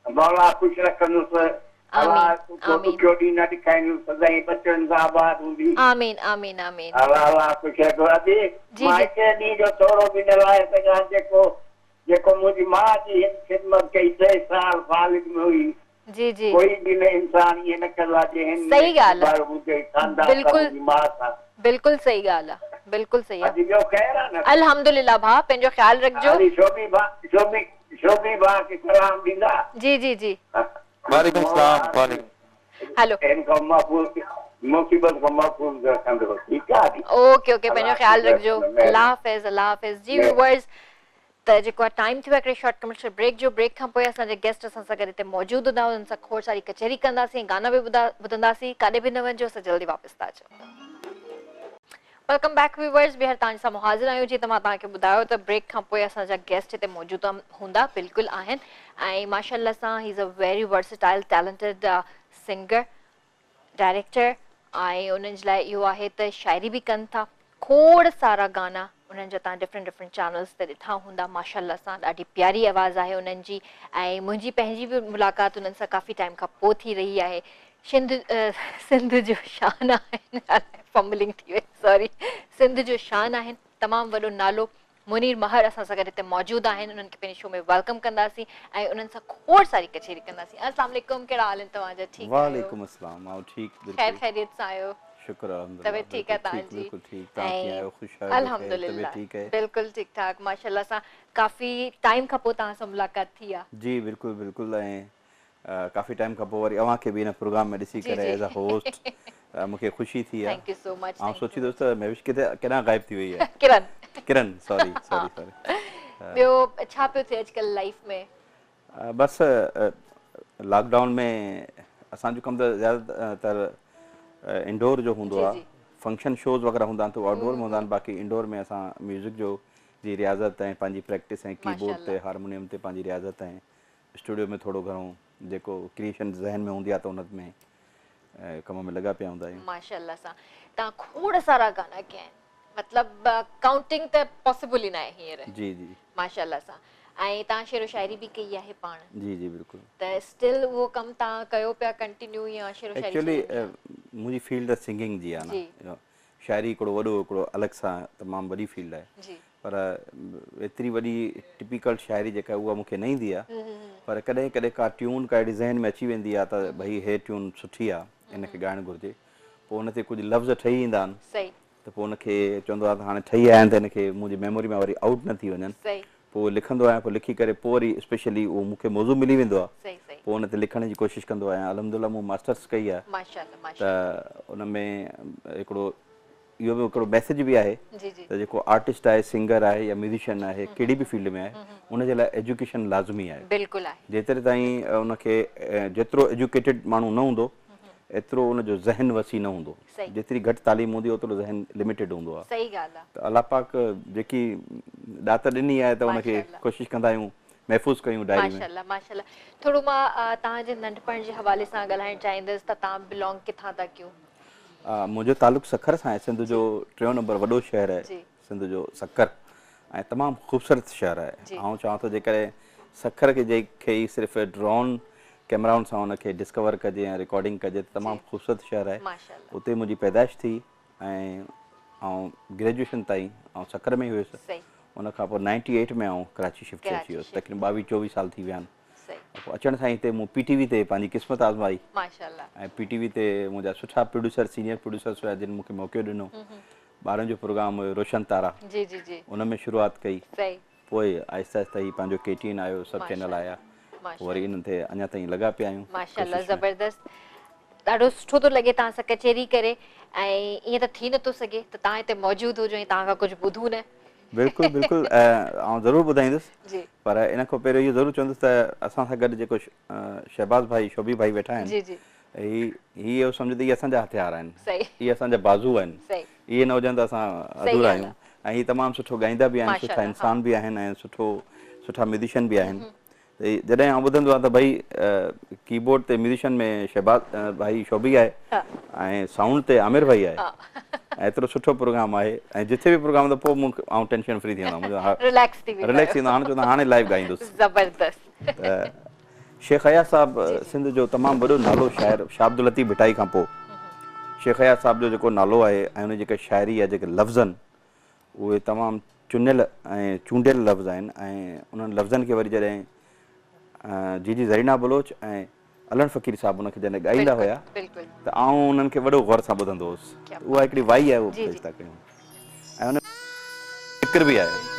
मौला ख़ुशि रखंदुसि। अलाह आमीन आमीन ॾुखियो ॾींहुं न ॾेखारींदुसि। सदाईं बच्चनि सां आबाद हूंदी। आमीन आमीन आमीन। अलाह ख़ुशि रखो। अजी मां हिकु ॾींहं जो थोरो बि न लाहे सघां जेको मुंहिंजी माउ जी ख़िदमत कई 6 साल फालिद में हुई। जी जी। कोई भी न इंसान ये न कंदो आहे जे हिन सही ॻाल्हि आहे। मुंहिंजे खानदान सां मुंहिंजी माउ सां। बिल्कुल सही ॻाल्हि आहे, बिल्कुल सही आहे। अजी ॿियो ख़ैर आहे न? अल्हम्दुलिल्लाह भा, पंहिंजो ख्याल रखजो। अली शोभी भा खे सलाम ॾींदा। जी जी जी। वालेकुम सलाम। वालेकुम। हेलो। इनको महफूज मुसीबत को महफूज रखंदो। ठीकु आहे। ओके ओके, पंहिंजो ख्याल रखजो। अल्लाह हाफ़िज़ अल्लाह हाफ़िज़। जी व्यूअर्स, त जेको टाइम थियो आहे हिकिड़े शॉर्ट कमर्शियल ब्रेक जो। ब्रेक खां पोइ असांजे गेस्ट असां सां गॾु हिते मौजूदु हूंदा, उन्हनि सां खोड़ सारी कचहरी कंदासीं, गाना बि ॿुधंदासीं। काॾे बि न वञिजो, असां जल्दी वापसि था अचूं। वेलकम बैक व्यूअर्स, ॿीहर तव्हां सां हाज़िर आहियूं। जीअं त मां तव्हांखे ॿुधायो त ब्रेक खां पोइ असांजा गेस्ट हिते मौजूदु हूंदा, बिल्कुलु आहिनि। ऐं माशाल्लाह सां he is a very versatile talented singer, director, ऐं उन्हनि जे लाइ इहो आहे त शाइरी बि कनि था। खोड़ सारा गाना उन्हनि जा तव्हां डिफरेंट चैनल्स ते ॾिठा हूंदा। माशाल्लाह सां ॾाढी प्यारी आवाज़ आहे उन्हनि जी। ऐं मुंहिंजी पंहिंजी बि मुलाक़ात उन्हनि सां काफ़ी टाइम खां पोइ थी रही आहे। सिंध जो शान आहिनि, फंबलिंग थी वई, सॉरी। सिंध जो शान आहिनि, तमामु वॾो नालो। मुनीर महर असां सां गॾु हिते मौजूदु आहिनि। उन्हनि खे पंहिंजे शो में वेलकम कंदासीं ऐं उन्हनि सां खोड़ सारी कचहरी कंदासीं। अस्सलाम वालेकुम, कहिड़ा हाल आहिनि तव्हांजा? ठीकु आहियो? वालेकुम अस्सलाम। आओ ठीक खैर बिल्कुल। खैरियत सां आहियो? शुक्र अल्हम्दुलिल्लाह। तबीयत ठीक है तव्हांजी? बिल्कुल ठीक। तव्हां कीअं आहियो? ख़ुश आहियो? अल्हम्दुलिल्लाह, ठीक है? बिल्कुलु ठीक ठाक माशाल्लाह सां। काफ़ी टाइम खां पोइ तव्हां सां मुलाक़ात थी आहे। जी बिल्कुल बिल्कुल। ऐं काफ़ी टाइम खां पोइ वरी अव्हांखे बि हिन प्रोग्राम में ॾिसी करे एज़ अ होस्ट मूंखे ख़ुशी थी आहे। Thank you so much. ऐं सोची दोस्त महविश केॾां गायब थी वई आहे। किरण सॉरी। ॿियो छा पियो थिए अॼुकल्ह लाइफ में? बसि लॉकडाउन में असांजो कमु त ज़्यादातर इंडोर जो हूंदो आहे। फंक्शन शोज़ वग़ैरह हूंदा आहिनि त आउटडोर में हूंदा आहिनि। बाक़ी इंडोर में असां म्यूज़िक जो जी रियाज़त ऐं पंहिंजी प्रैक्टिस ऐं कीबोर्ड ते हारमोनियम ते पंहिंजी रियाज़त ऐं स्टूडियो में थोरो घणो जेको क्रिएशन ज़हन में हूंदी आहे त उन में कम में लॻा पिया हूंदा आहियूं। माशाल्लाह सां तव्हां खोड़ सारा गाना कया आहिनि, मतिलबु काउंटिंग त पॉसिबल ई न आहे हींअर। जी जी माशाल्लाह सां। ऐं तव्हां शेरो शाइरी बि कई आहे पाण? जी जी बिल्कुलु। त स्टिल उहो कमु तव्हां कयो पिया कंटिन्यू या शेरो शाइरी? एक्चुअली मुंहिंजी फील्ड सिंगिंग जी आहे न। शाइरी हिकिड़ो वॾो हिकिड़ो अलॻि सां तमामु वॾी फील्ड आहे। पर एतिरी वॾी टिपिकल शाइरी जेका उहा मूंखे न ईंदी आहे। पर कॾहिं कॾहिं का ट्यून का अहिड़ी ज़हन में अची वेंदी आहे त भई हे ट्यून सुठी आहे, इनखे ॻाइणु घुरिजे। पोइ उन ते कुझु लफ़्ज़ ठही ईंदा आहिनि त पोइ उनखे चवंदो आहे त हाणे ठही आया आहिनि त इनखे मुंहिंजी मेमोरी में वरी आउट न थी वञनि। पोइ लिखंदो आहियां, पोइ लिखी करे पोइ वरी स्पेशली उहो मूंखे मौज़ू मिली वेंदो आहे। पोइ उन ते लिखण जी कोशिशि कंदो आहियां। अल्हम्दुलिल्लाह मूं मास्टर्स कई आहे त उन में हिकिड़ो इहो बि हिकिड़ो मैसेज बि आहे त जेको आर्टिस्ट आहे, सिंगर आहे या म्यूज़िशियन आहे, कहिड़ी बि फील्ड में आहे, उनजे लाइ एजुकेशन लाज़मी आहे। बिल्कुलु आहे। जेतिरे ताईं उनखे जेतिरो एजुकेटेड माण्हू न हूंदो एतिरो उनजो ज़हन वसी न हूंदो। जेतिरी घटि तालीम हूंदी ओतिरो ज़हन लिमिटेड हूंदो आहे। सही ॻाल्हि आहे। त अल्लाह पाक जेकी दात ॾिनी आहे त उनखे कोशिशि कंदा आहियूं महफ़ूज़ कयूं डायरी में। माशाल्लाह माशाल्लाह। थोरो मां तव्हांजे नंढपण जे हवाले सां ॻाल्हाइणु चाहींदसि त तव्हां बिलोंग किथां था कयो? मुंहिंजो तालुक़ु सखर सां आहे। सिंध जो 3 नंबर वॾो शहरु आहे सिंध जो सखर, ऐं तमामु ख़ूबसूरत शहरु आहे। आउं चवां थो जेकॾहिं सखर खे जेके ई सिर्फ़ु ड्रोन कैमराउनि सां उनखे डिस्कवर कजे ऐं रिकॉर्डिंग कजे त तमामु ख़ूबसूरत शहरु आहे। उते मुंहिंजी पैदाइश थी ऐं ग्रेजुएशन ताईं सखर में ई हुयुसि। उन खां पोइ 98 में कराची शिफ्ट थी अची वियुसि। तक़रीबन 22-24 साल थी विया आहिनि। पोइ अचण सां हिते मूं PTV ते पंहिंजी क़िस्मत आज़माई। ऐं PTV ते मुंहिंजा सुठा प्रोड्यूसर, सीनियर प्रोड्यूसर्स हुआ जिन मूंखे मौक़ो ॾिनो। ॿारनि जो प्रोग्राम हुयो रोशन तारा, जी जी जी, उन में शुरूआत कई, सही, पोइ आहिस्ते आहिस्ते ही पंहिंजो KTN आयो, सभु चैनल आया, वरी इन्हनि ते अञा ताईं लॻा पिया आहियूं। माशाल्लाह, ज़बरदस्त। ॾाढो सुठो थो लॻे तव्हां सां कचहरी करे, ऐं ईअं त थी नथो सघे त तव्हां हिते मौजूदु हुजो ऐं तव्हां खां कुझु ॿुधूं न। बिल्कुलु बिल्कुलु, आउं ज़रूरु ॿुधाईंदुसि, जी पर इन खां पहिरियों इहो ज़रूरु चवंदुसि त असां सां गॾु जेको शहबाज़ भाई, शोभी भाई वेठा आहिनि, जी जी, इहो सम्झो त इहे असांजा हथियार आहिनि, सही इहे असांजा बाज़ू आहिनि, सही, इहे न हुजनि त असां अधूरा आहियूं। ऐं हीअ तमामु सुठो ॻाईंदा बि आहिनि, सुठा माशाल्लाह, इंसान बि आहिनि ऐं सुठा म्यूज़िशियन बि आहिनि। त जॾहिं आउं ॿुधंदो आहियां त भई कीबोर्ड ते म्यूज़िशियन में शहबाज़ भाई शोभी आहे ऐं साउंड ते आमिर भाई आहे, ऐं एतिरो सुठो प्रोग्राम आहे, ऐं जिथे बि प्रोग्राम त पोइ मूंखे आउं टेंशन फ्री थी वेंदो आहियां, रिलैक्स थी वेंदा रिलैक्स थींदो, हाणे चवंदा हाणे लाइव ॻाईंदुसि। ज़बरदस्त। त शेख हयात साहब सिंध जो तमामु वॾो नालो शाइर, शाह अब्दुल लतीफ़ भिटाई खां पोइ शेख हयात साहब जो जेको नालो आहे ऐं उन जेके शाइरी आहे, जेके लफ़्ज़ आहिनि, उहे तमामु चुनियल ऐं चूंडियल लफ़्ज़ आहिनि, ऐं उन्हनि लफ़्ज़नि खे वरी जॾहिं जी ज़रीना बलोच ऐं अलन फ़कीर साहब उनखे जॾहिं ॻाईंदा हुया त आउं उन्हनि खे वॾो गौर सां ॿुधंदो हुउसि। उहा हिकिड़ी वाई आहे, उहो पेश था कयूं, ऐं उन फ़िक्र बि आहे।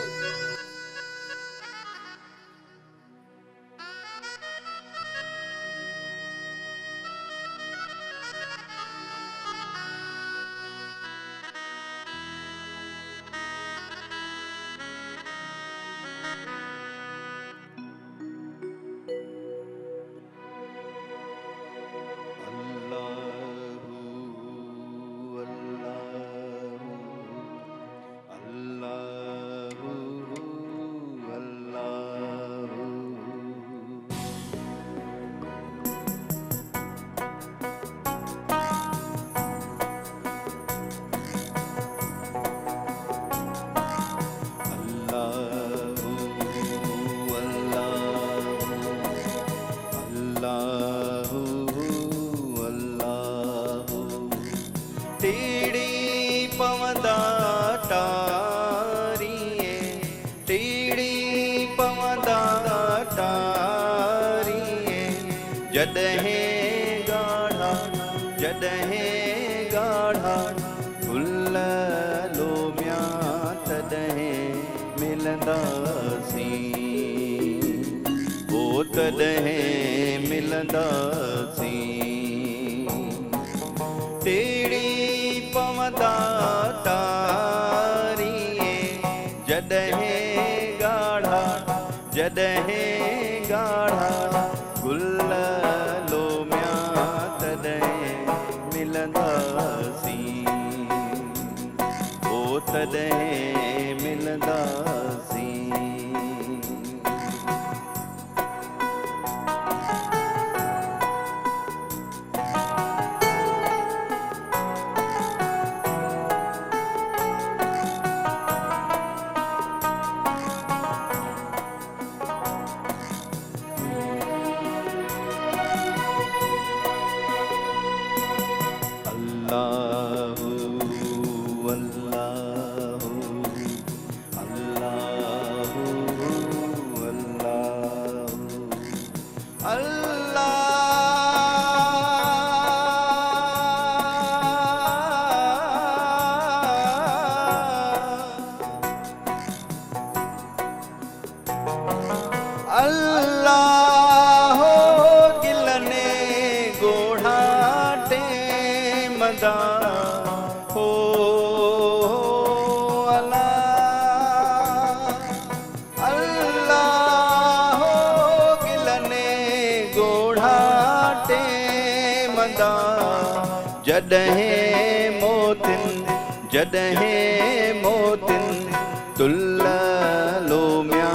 जॾहिं गाढ़ा फुल लोमिया तॾहिं मिलंदासीं, ओ तॾहिं मिलंदासीं, टेड़ी पवंदा तारीअ जॾहिं गाढ़ा गुल लोमिया तॾहिं मिलंदासीं, ओ तॾहिं मिलंदासीं। जॾहिं मोतिन तुल लोमिया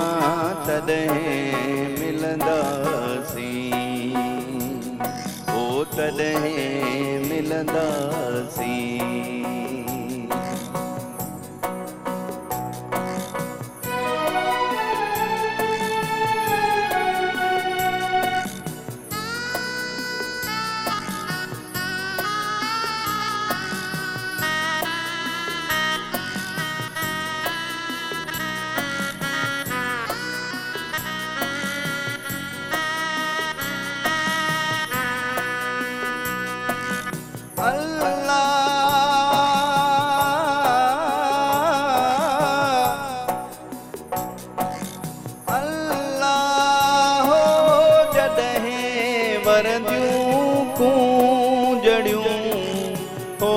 तॾहिं मिलंदासीं, ओ तॾहिं मिलंदासीं। अल्लाह वरंदियूं कूंजड़ियूं हो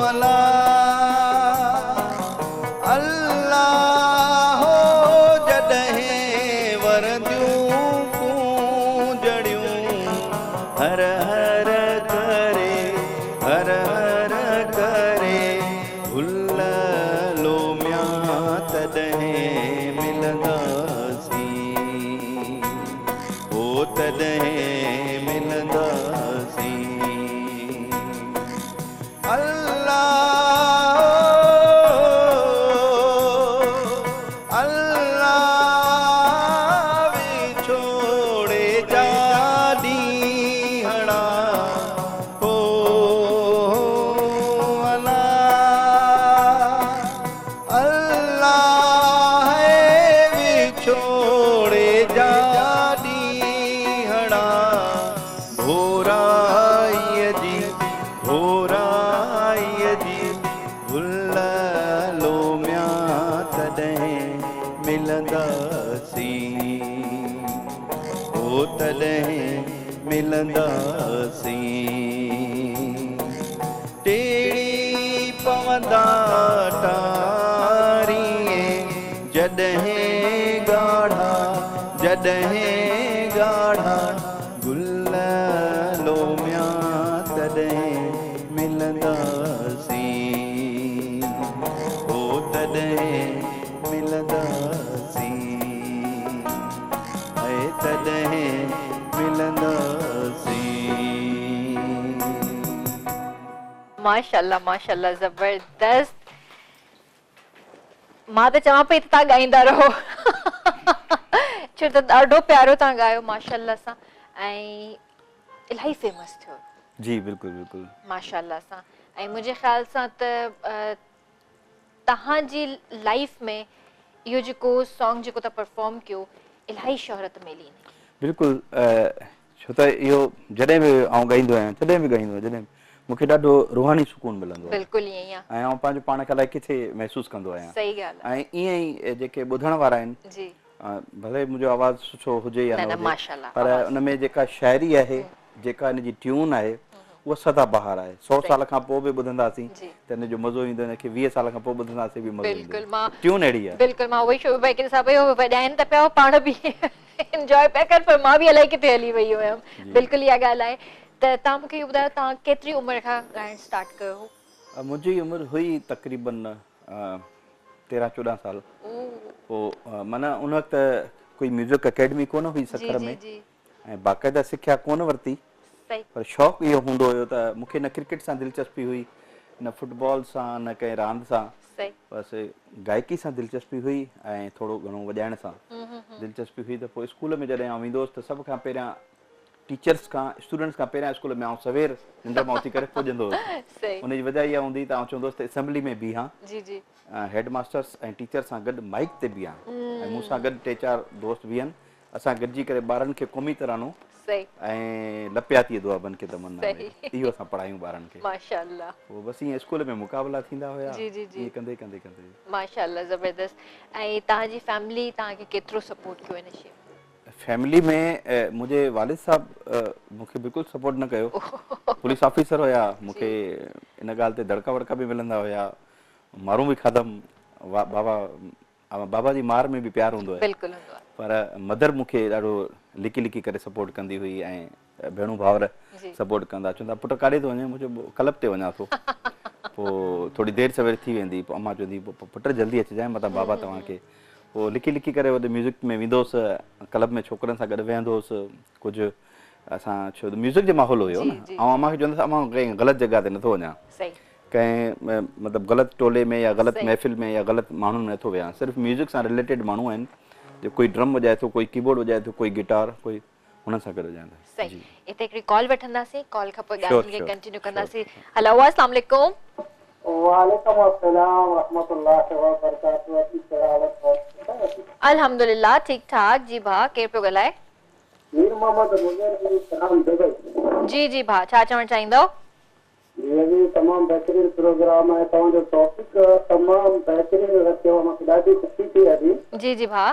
अल्लाह अल्लाह हो जॾहिं वरंदियूं कूंजड़ियूं हर हर करे हर हर करे भुल लोमिया तॾहिं मिलंदासीं हो तॾहिं मिलंदासीं अल्लाह अल्लाह विछोड़े जा ॾींहड़ा हो अल्लाह अल्लाह विछोड़े जा ॾींहड़ा भोराईअ जी भुल लोमिया तॾहिं मिलंदासीं हो तॾहिं मिलंदासीं टेड़ी पवंदा टारीअ जॾहिं ॻाढ़ा गुल लोमिया तॾहिं मिलंदासीं हो तॾहिं मिलंदासीं ऐं तॾहिं मिलंदासीं माशाल्लाह माशाल्लाह जबरदस्त मां त चवां पई त तव्हां ॻाईंदा रहो छो त ॾाढो प्यारो तव्हां ॻायो माशाल्लाह सां ऐं इलाही फेमस थियो जी बिल्कुलु बिल्कुलु माशाल्लाह सां ऐं मुंहिंजे ख़्याल सां त तव्हांजी लाइफ में इहो जेको सॉन्ग जेको तव्हां परफॉर्म कयो इलाही शोहरत मिली बिल्कुलु छो त इहो जॾहिं बि आउं ॻाईंदो आहियां जॾहिं बि ॻाईंदो आहियां मूंखे ॾाढो रूहानी सुकून मिलंदो आहे बिल्कुलु ईअं ई आहे ऐं आउं पंहिंजो पाण खे अलाए किथे महसूसु कंदो आहियां सही ॻाल्हि ऐं ईअं ई जेके ॿुधण वारा आहिनि जी भले मुंहिंजो आवाज़ु सुठो हुजे या न न न हुजे माशाल्लाह पर उन में जेका शाइरी आहे जेका हिन जी ट्यून आहे उहा सदाबहार आहे 100 साल खां पोइ बि ॿुधंदासीं जी त हिन जो मज़ो ईंदो हिनखे 20 साल खां पोइ ॿुधंदासीं बि मज़ो बिल्कुलु ईंदो मां ट्यून अहिड़ी आहे बिल्कुलु मां उहोई शोभा के सां पियो वॼाइनि त पिया पाण बि एंजॉय पिया कर पर मां बि अलाए किथे हली वई हुयमि बिल्कुलु इहा ॻाल्हि आहे त तव्हां मूंखे इहो ॿुधायो तव्हां केतिरी उमिरि खां ॻाइणु स्टार्ट कयो हो मुंहिंजी उमिरि हुई तक़रीबन 13-14 साल पोइ माना उन वक़्तु कोई म्यूज़िक अकेडमी कोन हुई सखर में ऐं बाक़ाइदा सिख्या कोन वरिती पर शौक़ु इहो हूंदो हुयो त मूंखे न क्रिकेट सां दिलचस्पी हुई न फुटबॉल सां न कंहिं रांदि सां बसि गायकी सां दिलचस्पी हुई ऐं थोरो घणो वॼाइण सां दिलचस्पी हुई त पोइ स्कूल में जॾहिं आउं वेंदो हुउसि त सभ खां पहिरियां टीचर्स खां स्टूडेंट्स खां पहिरियां स्कूल में आउं सवेर निंड मां उथी करे पुॼंदो हुउसि उनजी वजह इहा हूंदी त आउं चवंदो हुउसि त असेंबली में बीहां हेड मास्टर्स ऐं टीचर सां गॾु माइक ते बीहां ऐं मूंसां गॾु 3-4 दोस्त बीहनि असां गॾिजी करे ॿारनि खे क़ौमी तरानो ऐं लपियातीअ दुआबनि खे तमन्ना इहो असां पढ़ायूं ॿारनि खे माशाअल्लाह पोइ बसि ईअं स्कूल में मुक़ाबला थींदा हुया ईअं कंदे कंदे कंदे माशाअल्लाह ज़बरदस्त ऐं तव्हांजी फैमिली तव्हांखे केतिरो सपोर्ट कयो हिन शइ फैमिली में मुंहिंजे वालिद साहब मूंखे बिल्कुलु सपोर्ट न कयो पुलिस ऑफिसर हुया मूंखे इन ॻाल्हि ते दड़का वड़का बि मिलंदा हुया मारूं बि खाधमि बाबा जी मार में बि प्यार हूंदो आहे पर मदर मूंखे ॾाढो लिकी लिकी करे सपोर्ट कंदी हुई ऐं भेणूं भाउर सपोर्ट कंदा चवंदा पुटु काॾे थो वञे मुंहिंजो क्लब ते वञा थो पोइ थोरी देरि सवेर थी वेंदी पोइ अम्मा चवंदी पुटु जल्दी अचिजांइ मतिलबु बाबा तव्हांखे पोइ लिकी लिकी करे वॾे म्यूज़िक में वेंदो हुउसि क्लब में छोकिरनि सां गॾु वेहंदो हुउसि कुझु असां छो त म्यूज़िक जो माहौल हुयो न ऐं अम्मा खे चवंदुसि अम्मा कंहिं ग़लति जॻह ते नथो वञा कंहिं मतिलबु ग़लति टोले में या ग़लति महफ़िल में या ग़लति माण्हुनि में नथो विया सिर्फ़ु म्यूज़िक सां रिलेटेड माण्हू आहिनि जो कोई ड्रम वॼाए थो कोई कीबोर्ड वॼाए थो कोई गिटार कोई हुननि सां गॾु वॼाईंदा सही हिते हिकिड़ी कॉल वठंदासीं कॉल खां पोइ ॻाल्हि खे कंटिन्यू कंदासीं हेलो अस्सलाम वालेकुम वालेकुम अस्सलाम रहमतुल्लाहि व बरकातहू अल्हम्दुलिल्लाह ठीक ठाक जी भा केरु पियो ॻाल्हाए मीर मोहम्मद मुज़र सलाम दुबई जी जी भा छा चवणु चाहींदो ये भी तमाम बेहतरीन प्रोग्राम है तो जो टॉपिक तमाम बेहतरीन रखियो मूंखे ॾाढी खुशी थी अॼु जी जी भा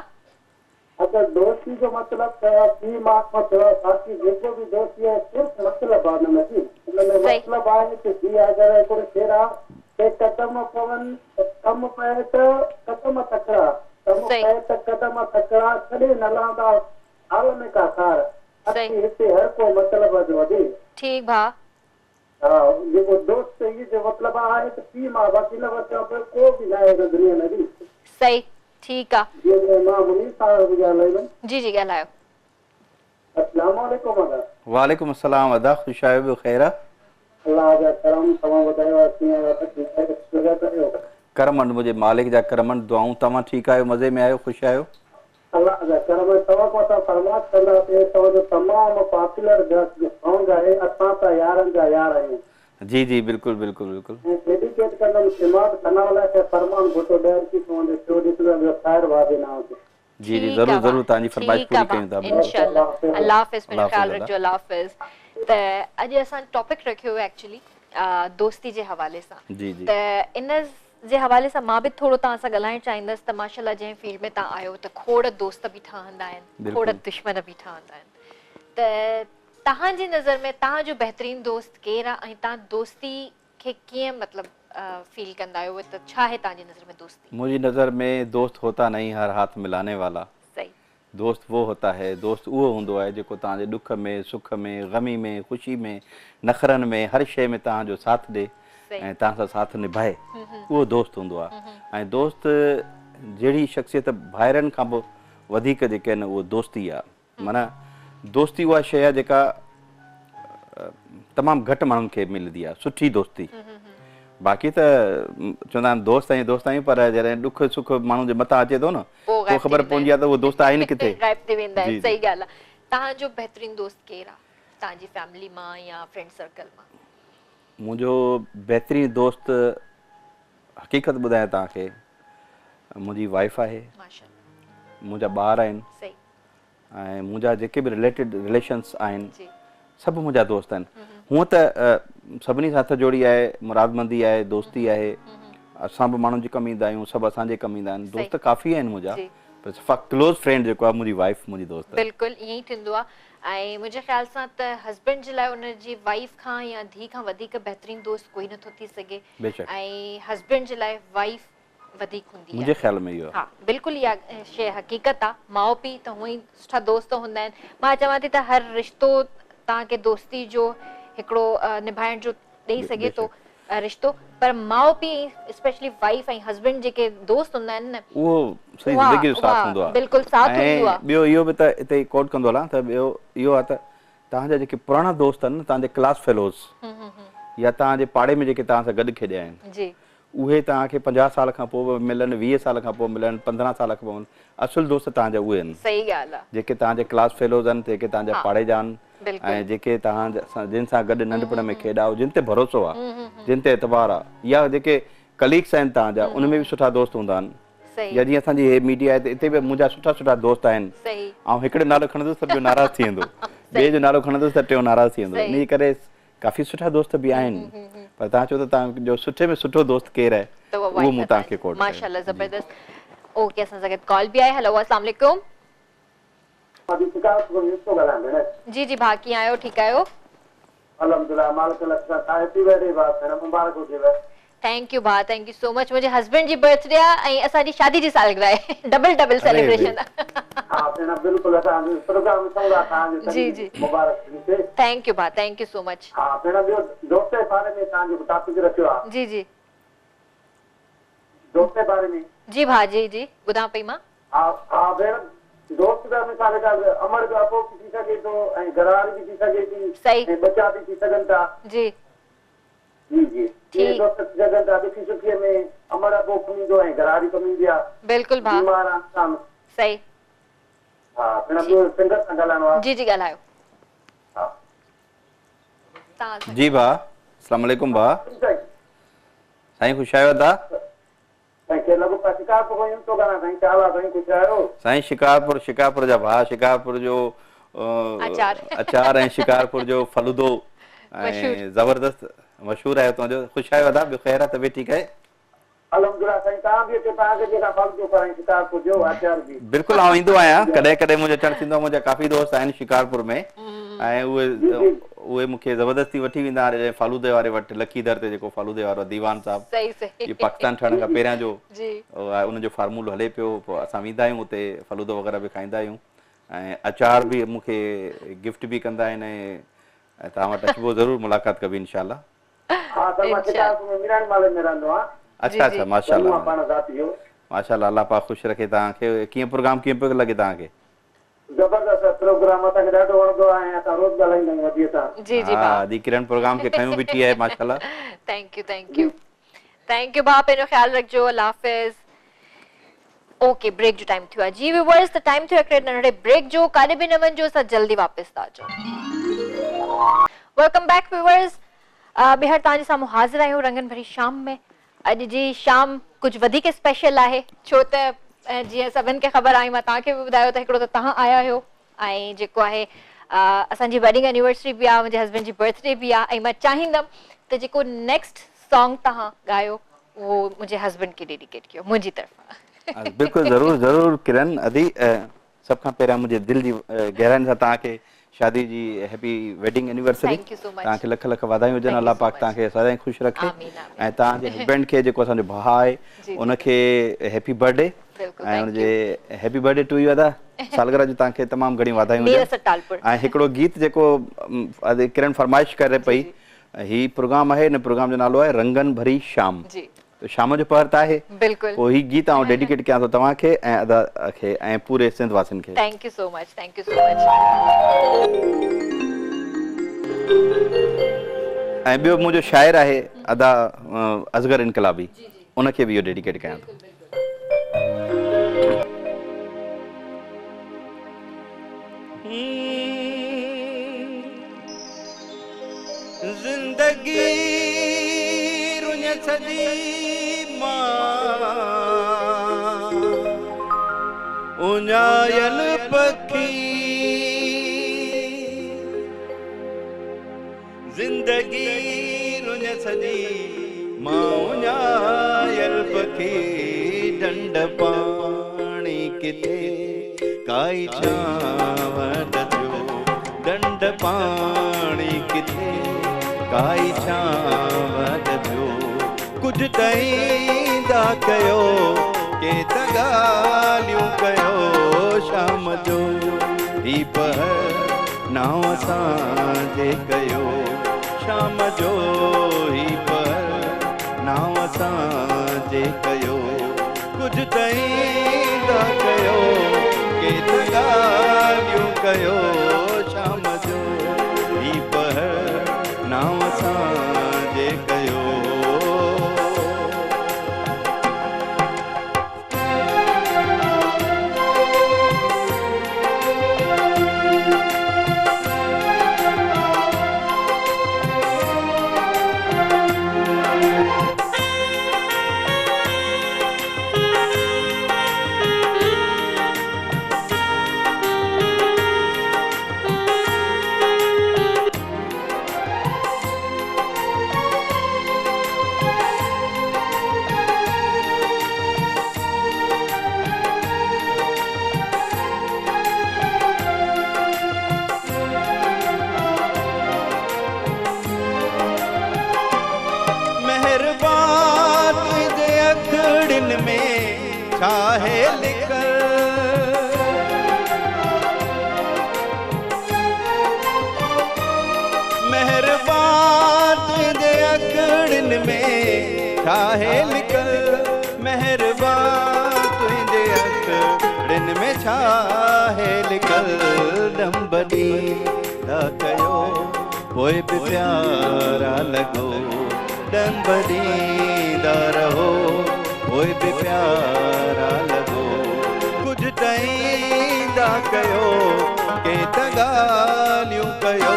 अगर दोस्ती जो मतलब की मार्क में चलो बाकी जेको भी दोस्ती है सिर्फ मतलब बाद में जी मतलब आए तो जी अगर कोई तेरा के कदम पवन कम पे तो कदम तकड़ा कम पे तो कदम तकड़ा छड़े नलांदा हाल में का सार अच्छी हिते हर को मतलब जो दी ठीक भा हां ये दोस्त ये जो मतलब आए तो की मां बाकी ना बच्चा पे को भी ना है दुनिया में जी सही ठीक है ये मां मुनी साहब ॻाल्हायो जी जी ॻाल्हायो अस्सलाम वालेकुम वालेकुम अस्सलाम अदा ख़ुश आहियो ॿियो ख़ैर अल्लाह जा करम तव्हां ॿुधायो कीअं ठीक आहे शुगर करियो करमंद मुंहिंजे मालिक जा करमंद दुआऊं तव्हां ठीकु आहियो मज़े में आहियो ख़ुशि आहियो अल्लाह जा करम तव्हां को असां फरमाइश कंदासीं तव्हां जो तमामु पॉपुलर सॉन्ग आहे असां त यारनि जा यार आहियूं जी जी बिल्कुल बिल्कुल बिल्कुल डेडिकेट करना सिमात कनावला के फरमान घोटो डेर की सोने तो दिसला जो शायर वादे नाम से जी जी जरूर जरूर तांजी फरमाइश पूरी कयूं था इंशाल्लाह अल्लाह हाफिज मेरा ख्याल रखो अल्लाह हाफिज त अॼु असां टॉपिक रखियो एक्चुअली दोस्ती जे हवाले सां जी जी त इन जे हवाले सां मां बि थोरो तव्हां सां ॻाल्हाइण चाहींदसि त माशाल्लाह जंहिं फील्ड में तव्हां आहियो त खोड़ दोस्त बि ठहंदा आहिनि खोड़ दुश्मन बि ठहंदा आहिनि त तव्हांजी नज़र में तव्हांजो बहितरीन दोस्त केरु आहे ऐं तव्हां दोस्ती खे कीअं मतलब फील कंदा आहियो त छा आहे तव्हांजी नज़र में दोस्ती मुझी नज़र में दोस्त होता नहीं हर हाथ मिलाने वाला सही दोस्त वो होता है दोस्त उहो हूंदो आहे जेको तव्हांजे दुख में सुख में गमी में ख़ुशी में नखरनि में हर शइ में तव्हांजो साथ ॾे ऐं तव्हां सां साथ निभाए उहो दोस्त हूंदो आहे ऐं दोस्त जहिड़ी शख़्सियत भाइरनि खां बि वधीक जेके आहिनि उहो दोस्ती आहे माना दोस्ती उहा शइ आहे जेका तमामु घटि माण्हुनि खे मिलंदी आहे सुठी दोस्ती बाक़ी त चवंदा आहिनि दोस्त आहियूं पर जॾहिं ॾुख सुख माण्हू जे मथां अचे थो न पोइ ख़बर पवंदी आहे त उहो दोस्त आहिनि किथे गायब थी वेंदा आहिनि सही ॻाल्हि आहे तव्हांजो बहितरीन दोस्त केरु आहे तव्हांजी फैमिली मां या फ्रेंड सर्कल मां मुंहिंजो बहितरीन दोस्त हक़ीक़त ॿुधायां तव्हांखे मुंहिंजी वाइफ आहे माशाल्लाह मुंहिंजा ॿार आहिनि सही ऐं मुंहिंजा जेके बि रिलेशन्स आहिनि सभु मुंहिंजा दोस्त आहिनि हूअं त सभिनी सां हथ जोड़ी आहे मुरादमंदी आहे दोस्ती आहे असां बि माण्हुनि जे कमु ईंदा आहियूं सभु असांजे कमु ईंदा आहिनि दोस्त काफ़ी आहिनि मुंहिंजा पर सफ़ा क्लोज़ फ्रेंड जेको आहे मुंहिंजी वाइफ मुंहिंजी दोस्त बिल्कुलु ईअं ई थींदो आहे ऐं मुंहिंजे ख़्याल सां त हस्बैंड जे लाइ उनजी वाइफ खां या धीउ खां वधीक बहितरीन दोस्त कोई नथो थी सघे ऐं हस्बैंड जे लाइ वाइफ वधीक हूंदी आहे मुंहिंजे ख़्याल में इहो हा बिल्कुलु इहा शइ हक़ीक़त आहे माउ पीउ त हूअं ई सुठा दोस्त हूंदा आहिनि मां चवां थी त हर रिश्तो तव्हांखे दोस्ती जो हिकिड़ो निभाइण जो ॾेई सघे थो रिश्तो पर माउ पीउ स्पेशली वाइफ ऐं हस्बैंड जेके दोस्त हूंदा आहिनि न उहो सही ज़िंदगी जो साथ हूंदो आहे बिल्कुलु साथ हूंदो आहे ॿियो इहो बि त हिते कोट कंदो हलां त ॿियो इहो आहे त तव्हांजा जेके पुराणा दोस्त आहिनि न तव्हांजे क्लास फेलोज़ या तव्हांजे पाड़े में जेके तव्हां सां गॾु खेॾिया आहिनि जी उहे तव्हांखे 50 साल खां पोइ मिलनि 20 साल खां पोइ मिलनि 15 साल खां पोइ असुल दोस्त तव्हांजा उहे आहिनि सही ॻाल्हि आहे जेके तव्हांजे क्लास फेलोज़ आहिनि जेके तव्हांजा पाड़े जा आहिनि ऐं जेके तव्हां जिन सां गॾु नंढपण में खेॾा जिन ते भरोसो आहे जिन ते एतबार आहे या जेके कलीग्स आहिनि तव्हांजा उन में बि सुठा दोस्त हूंदा आहिनि या जीअं असांजी हे मीडिया आहे त हिते बि मुंहिंजा सुठा सुठा दोस्त आहिनि ऐं हिकिड़े नालो खणंदुसि त ॿियो नाराज़ थी वेंदो ॿिए जो नालो खणंदुसि त टियों नाराज़ थी वेंदो इन करे काफ़ी सुठा दोस्त बि आहिनि पर तव्हां चओ त तव्हांजो सुठे में सुठो दोस्त केरु आहे उहो मूं तव्हांखे कोट माशाल्लाह ज़बरदस्त ओके असां सां गॾु कॉल बि आहे हेलो अस्सलाम वालेकुम जी जी भाउ कीअं आहियो ठीकु आहियो अल्हम्दुलिल्लाह मालिक लखा साहिबी वेरी बात है मुबारक हुजेव थैंक यू भाउ थैंक यू सो मच मुंहिंजे हस्बैंड जी बर्थडे आहे ऐं असांजी शादी जी सालगिरह आहे डबल सेलिब्रेशन हां भेण बिल्कुलु असां प्रोग्राम संगा तव्हांजो जी जी मुबारक थिए थैंक यू भाउ थैंक यू सो मच हां भेण ॿियो दोस्त जे बारे में तव्हांजो टॉपिक रखियो आहे जी जी दोस्त जे बारे में जी भाउ जी जी ॿुधां पई मां हा भेण दोस्त का मिसाल का अमर जो आपो थी सके तो ऐं घरवारी भी थी सके थी सही ऐं बच्चा भी थी सघनि था जी जी जी ये दोस्त थी सघनि था दुखी सुखीअ में अमर आपो कमी जो ऐं घरवारी कमी जी आहे बिल्कुलु भाउ बीमार आहे सही हा भेण ॿियो सिंगर सां ॻाल्हाइणो आहे जी जी ॻाल्हायो हा तव्हां जी भाउ अस्सलाम वालेकुम भाउ साईं ख़ुशि आहियो था साईं शिकारपुर जा भाउ शिकारपुर जो अचार ऐं शिकारपुर जो फलूदो ऐं ज़बरदस्त मशहूरु आहे तुंहिंजो ख़ुशि आहियो था ॿियो ख़ैर आहे तबियत ठीकु आहे अलहमदुलिल्लाह साईं तव्हां बि अचो तव्हांखे जेका फालतू कराई शिकारपुर जो आचार जी बिल्कुलु आउं ईंदो आहियां कॾहिं कॾहिं मुंहिंजो अचणु थींदो आहे मुंहिंजा काफ़ी दोस्त आहिनि शिकारपुर में ऐं उहे मूंखे ज़बरदस्ती वठी वेंदा हाणे फालूदे वारे वटि लखीदर ते जेको फालूदे वारो दीवान साहब सही सही इहो पाकिस्तान ठहण खां पहिरियां जो जी उनजो फार्मूलो हले पियो पोइ असां वेंदा आहियूं उते फालूदो वग़ैरह बि खाईंदा आहियूं ऐं अचार बि मूंखे गिफ्ट बि कंदा आहिनि ऐं तव्हां वटि अचिबो ज़रूरु मुलाक़ात कबी इंशाल्लाह हा त मां शिकारपुर में मीरान माले में रहंदो आहियां अच्छा अच्छा माशाल्लाह पाण ज़ाती हो माशाल्लाह अल्लाह पाक ख़ुशि रखे तव्हांखे कीअं प्रोग्राम कीअं पियो लॻे तव्हांखे ज़बरदस्त प्रोग्राम असांखे ॾाढो वणंदो आहे ऐं असां रोज़ ॻाल्हाईंदा आहियूं अॼु सां जी जी हा अॼु किरण प्रोग्राम खे खयूं बि थी आहे माशाल्लाह थैंक यू भाउ पंहिंजो ख़्यालु रखिजो अल्लाह हाफ़िज़ ओके ब्रेक जो टाइम थियो आहे जी व्यूअर्स त टाइम थियो हिकिड़े नंढड़े ब्रेक जो काॾे बि न वञिजो असां जल्दी वापसि था अचूं वेलकम बैक व्यूअर्स ॿीहर तव्हांजे साम्हूं हाज़िर आहियूं रंगन भरी शाम में अॼु जी शाम कुझु वधीक स्पेशल आहे छो त जीअं सभिनि खे ख़बर आहे मां तव्हांखे बि ॿुधायो त हिकिड़ो त तव्हां आया आहियो ऐं जेको आहे असांजी वेडिंग एनिवर्सरी बि आहे मुंहिंजे हस्बैंड जी बर्थडे बि आहे ऐं मां चाहींदमि त जेको नेक्स्ट सॉन्ग तव्हां ॻायो उहो मुंहिंजे हस्बैंड खे डेडिकेट कयो मुंहिंजी तरफ़ां बिल्कुलु ज़रूरु ज़रूरु किरण अदी सभ खां पहिरियां मुंहिंजे दिलि जी गहराइनि सां तव्हांखे शादी जी हैप्पी वेडिंग एनिवर्सरी तव्हांखे लख लख वाधायूं हुजनि अल्लाह पाक तव्हांखे सदाईं ख़ुशि रखे ऐं तव्हांजे हस्बैंड खे जेको असांजो भाउ आहे उनखे हैप्पी बर्थडे ऐं हुनजे हैप्पी बर्थडे टू यू अदा सालगिरह जी तव्हांखे तमामु घणी वाधायूं हुजनि ऐं हिकिड़ो गीत जेको किरण फरमाइश करे पई ही प्रोग्राम आहे हिन प्रोग्राम जो नालो आहे रंगन भरी शाम शाम जो पहर त आहे बिल्कुलु पोइ हीउ गीत आउं डेडिकेट कयां थो तव्हांखे ऐं अदा खे ऐं पूरे सिंध वासियुनि खे थैंक यू सो मच ऐं ॿियो मुंहिंजो शाइर आहे अदा असगर इनकलाबी उनखे बि इहो डेडिकेट कयां थो ज़िंदगी रुञ सॼी उञायल पखी ज़िंदगी रुञ सॼी मां उञायल पखी डंड पाणी किथे काई छांव ॾियो डंड पाणी किथे काई छांव ॾियो कुझु ॾींदा कयो के त ॻाल्हियूं कयो शाम जो ही पहर नाव असांजे कयो शाम जो ही पहर नाव असांजे कयो कुझु ॾींदा कयो के त ॻाल्हियूं कयो शाम जो ही पहर नाव असांजे कयो पोइ बि प्यारा लॻो ॾंबरींदा रहो पोइ बि प्यारा लॻो कुझु ॾींदा कयो के त ॻाल्हियूं कयो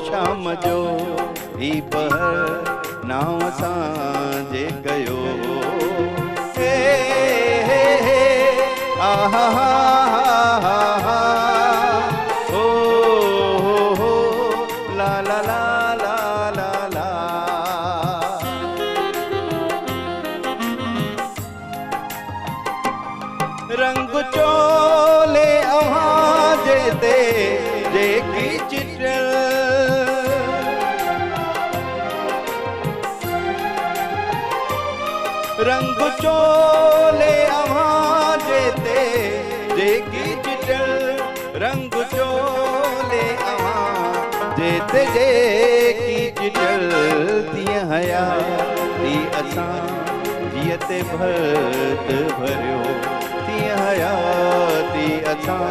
शाम जो ही पहर नाव असांजे कयो हे हे हे आहा रंग चोले अव्हां जेते जेकी चिटल रंग चोले अव्हां जेते जेकी चिटल रंग चोले अव्हां जेते जेकी चिटल तीअं हया ती असां जियते भत भरियो तीअं हया ती असां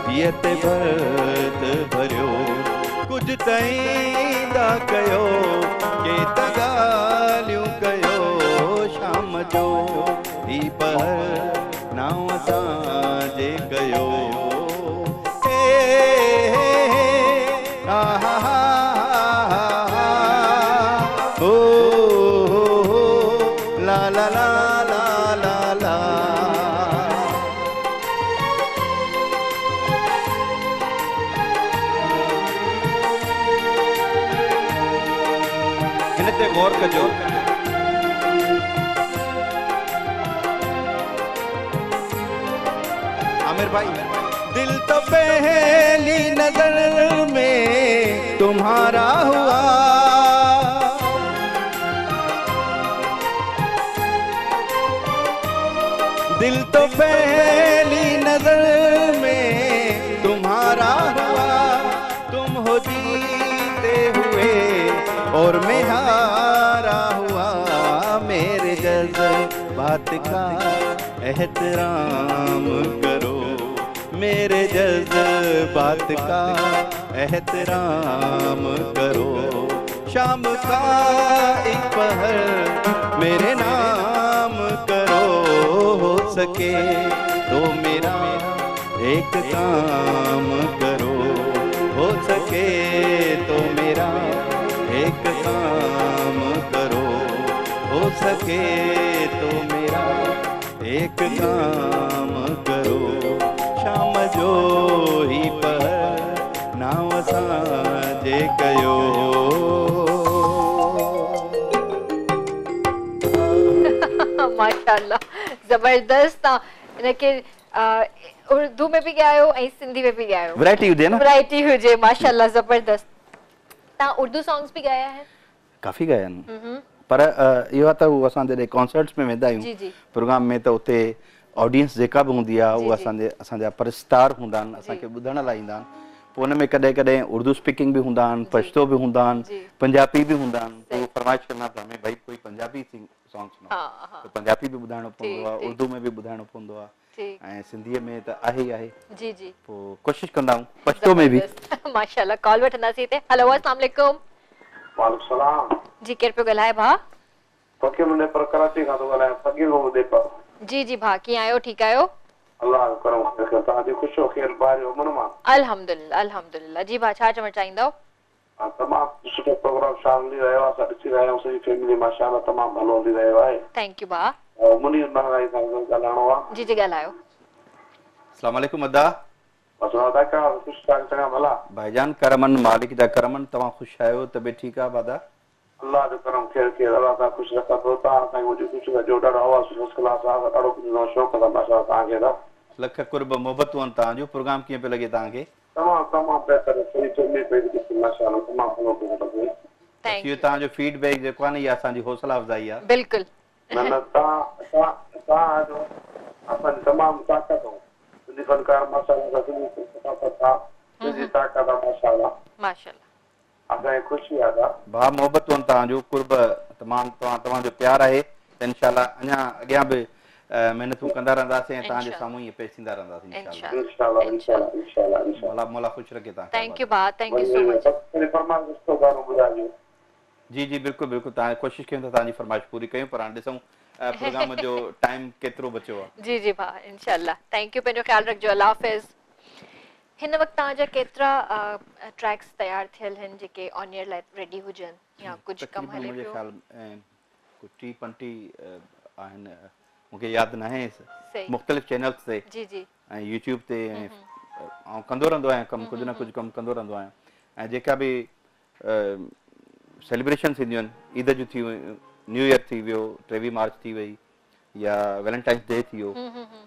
जियते भत भरियो कुझु तईंदा कयो के त ॻाल्हियूं कयो शाम जो ही पहर नाव असांजे कयो हे हा हा हा हो ला ला ला ला ला ला हिन ते गौर कजो आमिर भाई दिल तो पहली नजर में तुम्हारा हुआ दिल तो पहली नजर में तुम्हारा हुआ तुम हो जीते हुए और मैं हारा हुआ मेरे जज्बात का एहतराम करो मेरे जज्बात का एहतराम करो शाम का एक पहर मेरे नाम करो हो सके तो मेरा एक काम करो हो सके तो मेरा एक काम करो हो सके तो मेरा एक काम करो शाम जो ही पहर नाव असांजे कयो माशाल्लाह जबरदस्त इनके उर्दू में भी ॻायो ऐं सिंधी में भी ॻायो वैरायटी हुजे न वैरायटी हुजे माशाल्लाह जबरदस्त तव्हां उर्दू सॉन्ग्स भी ॻाया आहिनि काफ़ी ॻाया आहिनि पर इहो आहे त उहो असां जॾहिं कॉन्सर्ट्स में वेंदा जी, आहियूं जी। प्रोग्राम में त उते ऑडियंस जेका बि हूंदी आहे उहा असांजा परस्तार हूंदा आहिनि असांखे ॿुधण लाइ ईंदा आहिनि पोइ हुन में कॾहिं कॾहिं उर्दू स्पीकिंग बि हूंदा आहिनि पछतो बि हूंदा आहिनि पंजाबी बि हूंदा आहिनि पोइ फरमाइश कंदा त हमें भाई कोई पंजाबी सॉन्ग सुनो त पंजाबी बि ॿुधाइणो पवंदो आहे उर्दू में बि ॿुधाइणो पवंदो आहे ऐं सिंधीअ में त आहे ई आहे जी जी पोइ कोशिशि कंदा आहियूं पछतो में बि माशाल्लाह कॉल वठंदासीं हिते हेलो अस्सलाम वालेकुम वालेकुम सलाम जी केरु पियो ॻाल्हाए भाउ फकीर मुंहिंजे पर कराची खां थो ॻाल्हायां फकीर मोहम्मद पर जी जी भाउ कीअं आहियो ठीकु आहियो अल्लाह जो करम तव्हांजी ख़ुशो ख़ैर ॿाहिरि जो मुनमा अल्हम्दुलिल्लाह अल्हम्दुलिल्लाह जी भाउ छा चवणु चाहींदव तमामु सुठो प्रोग्राम शाम हली रहियो आहे असां ॾिसी रहिया आहियूं सॼी फैमिली माशाल्लाह तमामु भलो हली रहियो आहे थैंक यू भाउ मुनीर नाराई सां ॻाल्हाइणो आहे जी जी ॻाल्हायो अस्सलाम वालेकुम अदा ख़ुशि चङा भला भाईजान करमन मालिक जा करमन तव्हां ख़ुशि आहियो तबियत ठीकु आहे बादा अल्लाह जो करम ख़ैर ख़ैर अल्लाह तां ख़ुशि रखा थो तव्हां असांखे मुंहिंजी ख़ुशी जो ॾाढो आवाज़ फर्स्ट क्लास आहे ॾाढो कुझु शौक़ु आहे माशाल्लाह तव्हांखे त लख कुर्ब मोहबतूं आहिनि तव्हांजो प्रोग्राम कीअं पियो लॻे तव्हांखे तमामु तमामु बहितर सही चङी पई माशाल्लाह तमामु भलो पियो लॻे थैंक इहो तव्हांजो फीडबैक जेको आहे न इहा असांजी हौसला अफ़ज़ाई आहे बिल्कुलु न न तव्हांजो असांजी तमामु ताक़त आहे सिंधी फनकार माशाल्लाह सिंधी ताक़त आहे माशाल्लाह माशाल्लाह असांखे ख़ुशी आहे भाउ मोहबतूं आहिनि तव्हांजो कुर्ब तमामु तव्हांजो प्यारु आहे त इनशाला अञा अॻियां बि महिनतूं कंदा रहंदासीं ऐं तव्हांजे साम्हूं ईअं पेश थींदा रहंदासीं इंशाल्लाह इंशाल्लाह इंशाल्लाह मौला मौला ख़ुशि रखे तव्हां थैंक यू भाउ थैंक यू सो मच जी जी बिल्कुलु बिल्कुलु तव्हां कोशिशि कयूं था तव्हांजी फरमाइश पूरी कयूं पर हाणे ॾिसूं प्रोग्राम जो टाइम केतिरो बचियो आहे जी जी भाउ इंशाल्लाह थैंक यू पंहिंजो ख़्यालु रखिजो अल्लाह हाफ़िज़ हिन वक़्तु तव्हांजा केतिरा ट्रैक्स तयारु थियल आहिनि जेके ऑन एयर लाइ रेडी हुजनि या कुझु कमु हले मुंहिंजे पियो ख़्याल कुझु 30-35 आहिनि मूंखे यादि न आहे मुख़्तलिफ़ चैनल्स ते जी जी ऐं यूट्यूब ते ऐं कंदो रहंदो आहियां कमु कुझु न कुझु कमु कंदो रहंदो आहियां ऐं जेका बि सेलिब्रेशन थींदियूं आहिनि ईद जूं थी वियूं न्यू ईयर थी वियो 23 मार्च थी वई या वैलेंटाइंस डे थी वियो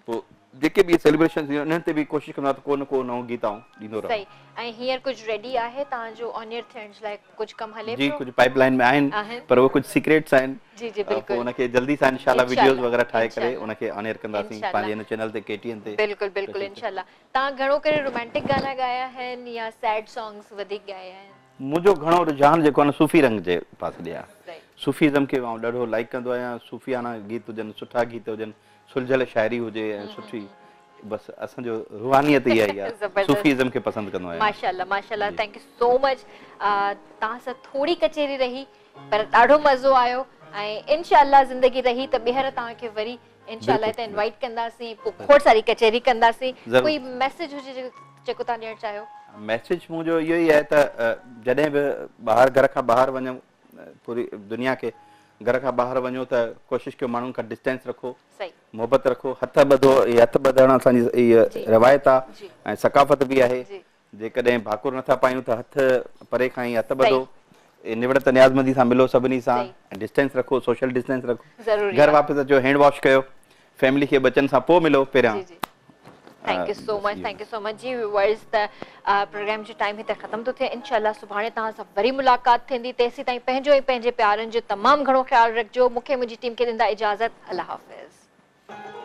पोइ जेके बि सेलिब्रेशन उन्हनि ते बि कोशिशि कंदो आहे त को न को नओं गीत ॾींदो रहां। सही। ऐं हींअर कुझु रेडी आहे तव्हांजो ऑन एयर थियण जे लाइ, कुझु कमु हले जी पियो? कुझु पाइपलाइन में आहिनि पर उहे कुझु सीक्रेट्स आहिनि। जी जी पोइ बिल्कुलु उनखे जल्दी सां इंशाल्लाह वीडियोस वग़ैरह ठाहे करे इंशाल्लाह। उनखे ऑन एयर कंदासीं इंशाल्लाह। पंहिंजे हिन चैनल ते KTN ते। बिल्कुलु बिल्कुलु इंशाल्लाह। तव्हां घणो करे रोमांटिक गाना ॻाया आहिनि या सैड सॉन्ग्स वधीक ॻाया आहिनि? मुंहिंजो घणो रुझान जेको आहे न सूफ़ी रंग जे पासे ॾे आहे। सही। सूफ़ीज़म खे मां ॾाढो लाइक कंदो आहियां। सूफ़ियाना गीत हुजनि, सुठा गीत हुजनि, सुलझल शाइरी हुजे ऐं सुठी, बसि असांजो रूहानियत इहा ई आहे। ज़बरदस्त। सूफ़ीज़म खे पसंदि कंदो आहियां। माशाल्लाह माशाल्लाह, थैंक यू सो मच। तव्हां सां थोरी कचेरी रही पर ॾाढो मज़ो आयो ऐं इंशाल्लाह ज़िंदगी रही त ॿीहर तव्हांखे वरी इंशाल्लाह हिते इनवाइट कंदासीं, पोइ खोड़ सारी कचेरी कंदासीं। कोई मैसेज हुजे जेको तव्हां ॾियणु चाहियो? मैसेज मुंहिंजो इहो ई आहे त जॾहिं बि ॿाहिरि घर खां ॿाहिरि वञूं, पूरी दुनिया खे घर खां ॿाहिरि वञो त कोशिशि कयो माण्हुनि खां डिस्टेंस रखो, मोहबत रखो, हथ ॿधो। इहे हथ ॿधण असांजी इहा रवायत आहे ऐं सकाफ़त बि आहे। जेकॾहिं भाकुर नथा पायूं त हथ परे खां ई हथ ॿधो, निवड़त न्याज़मंदी सां मिलो सभिनी सां, डिस्टेंस रखो, सोशल डिस्टेंस रखो। घर वापसि अचो, हैंड वॉश कयो, फैमिली खे बचनि सां पोइ मिलो पहिरियां। Thank you so much, thank you so much जी। व्यूअर्स, त प्रोग्राम जो टाइम हिते ख़त्म थो थिए। इंशाल्लाह सुभाणे तव्हां सां वरी मुलाक़ात थींदी। तेसीं ताईं पंहिंजो ऐं पंहिंजे प्यारनि जो तमामु घणो ख़्यालु रखिजो। मूंखे मुंहिंजी टीम खे ॾींदा इजाज़त। अल्लाह हाफ़िज़।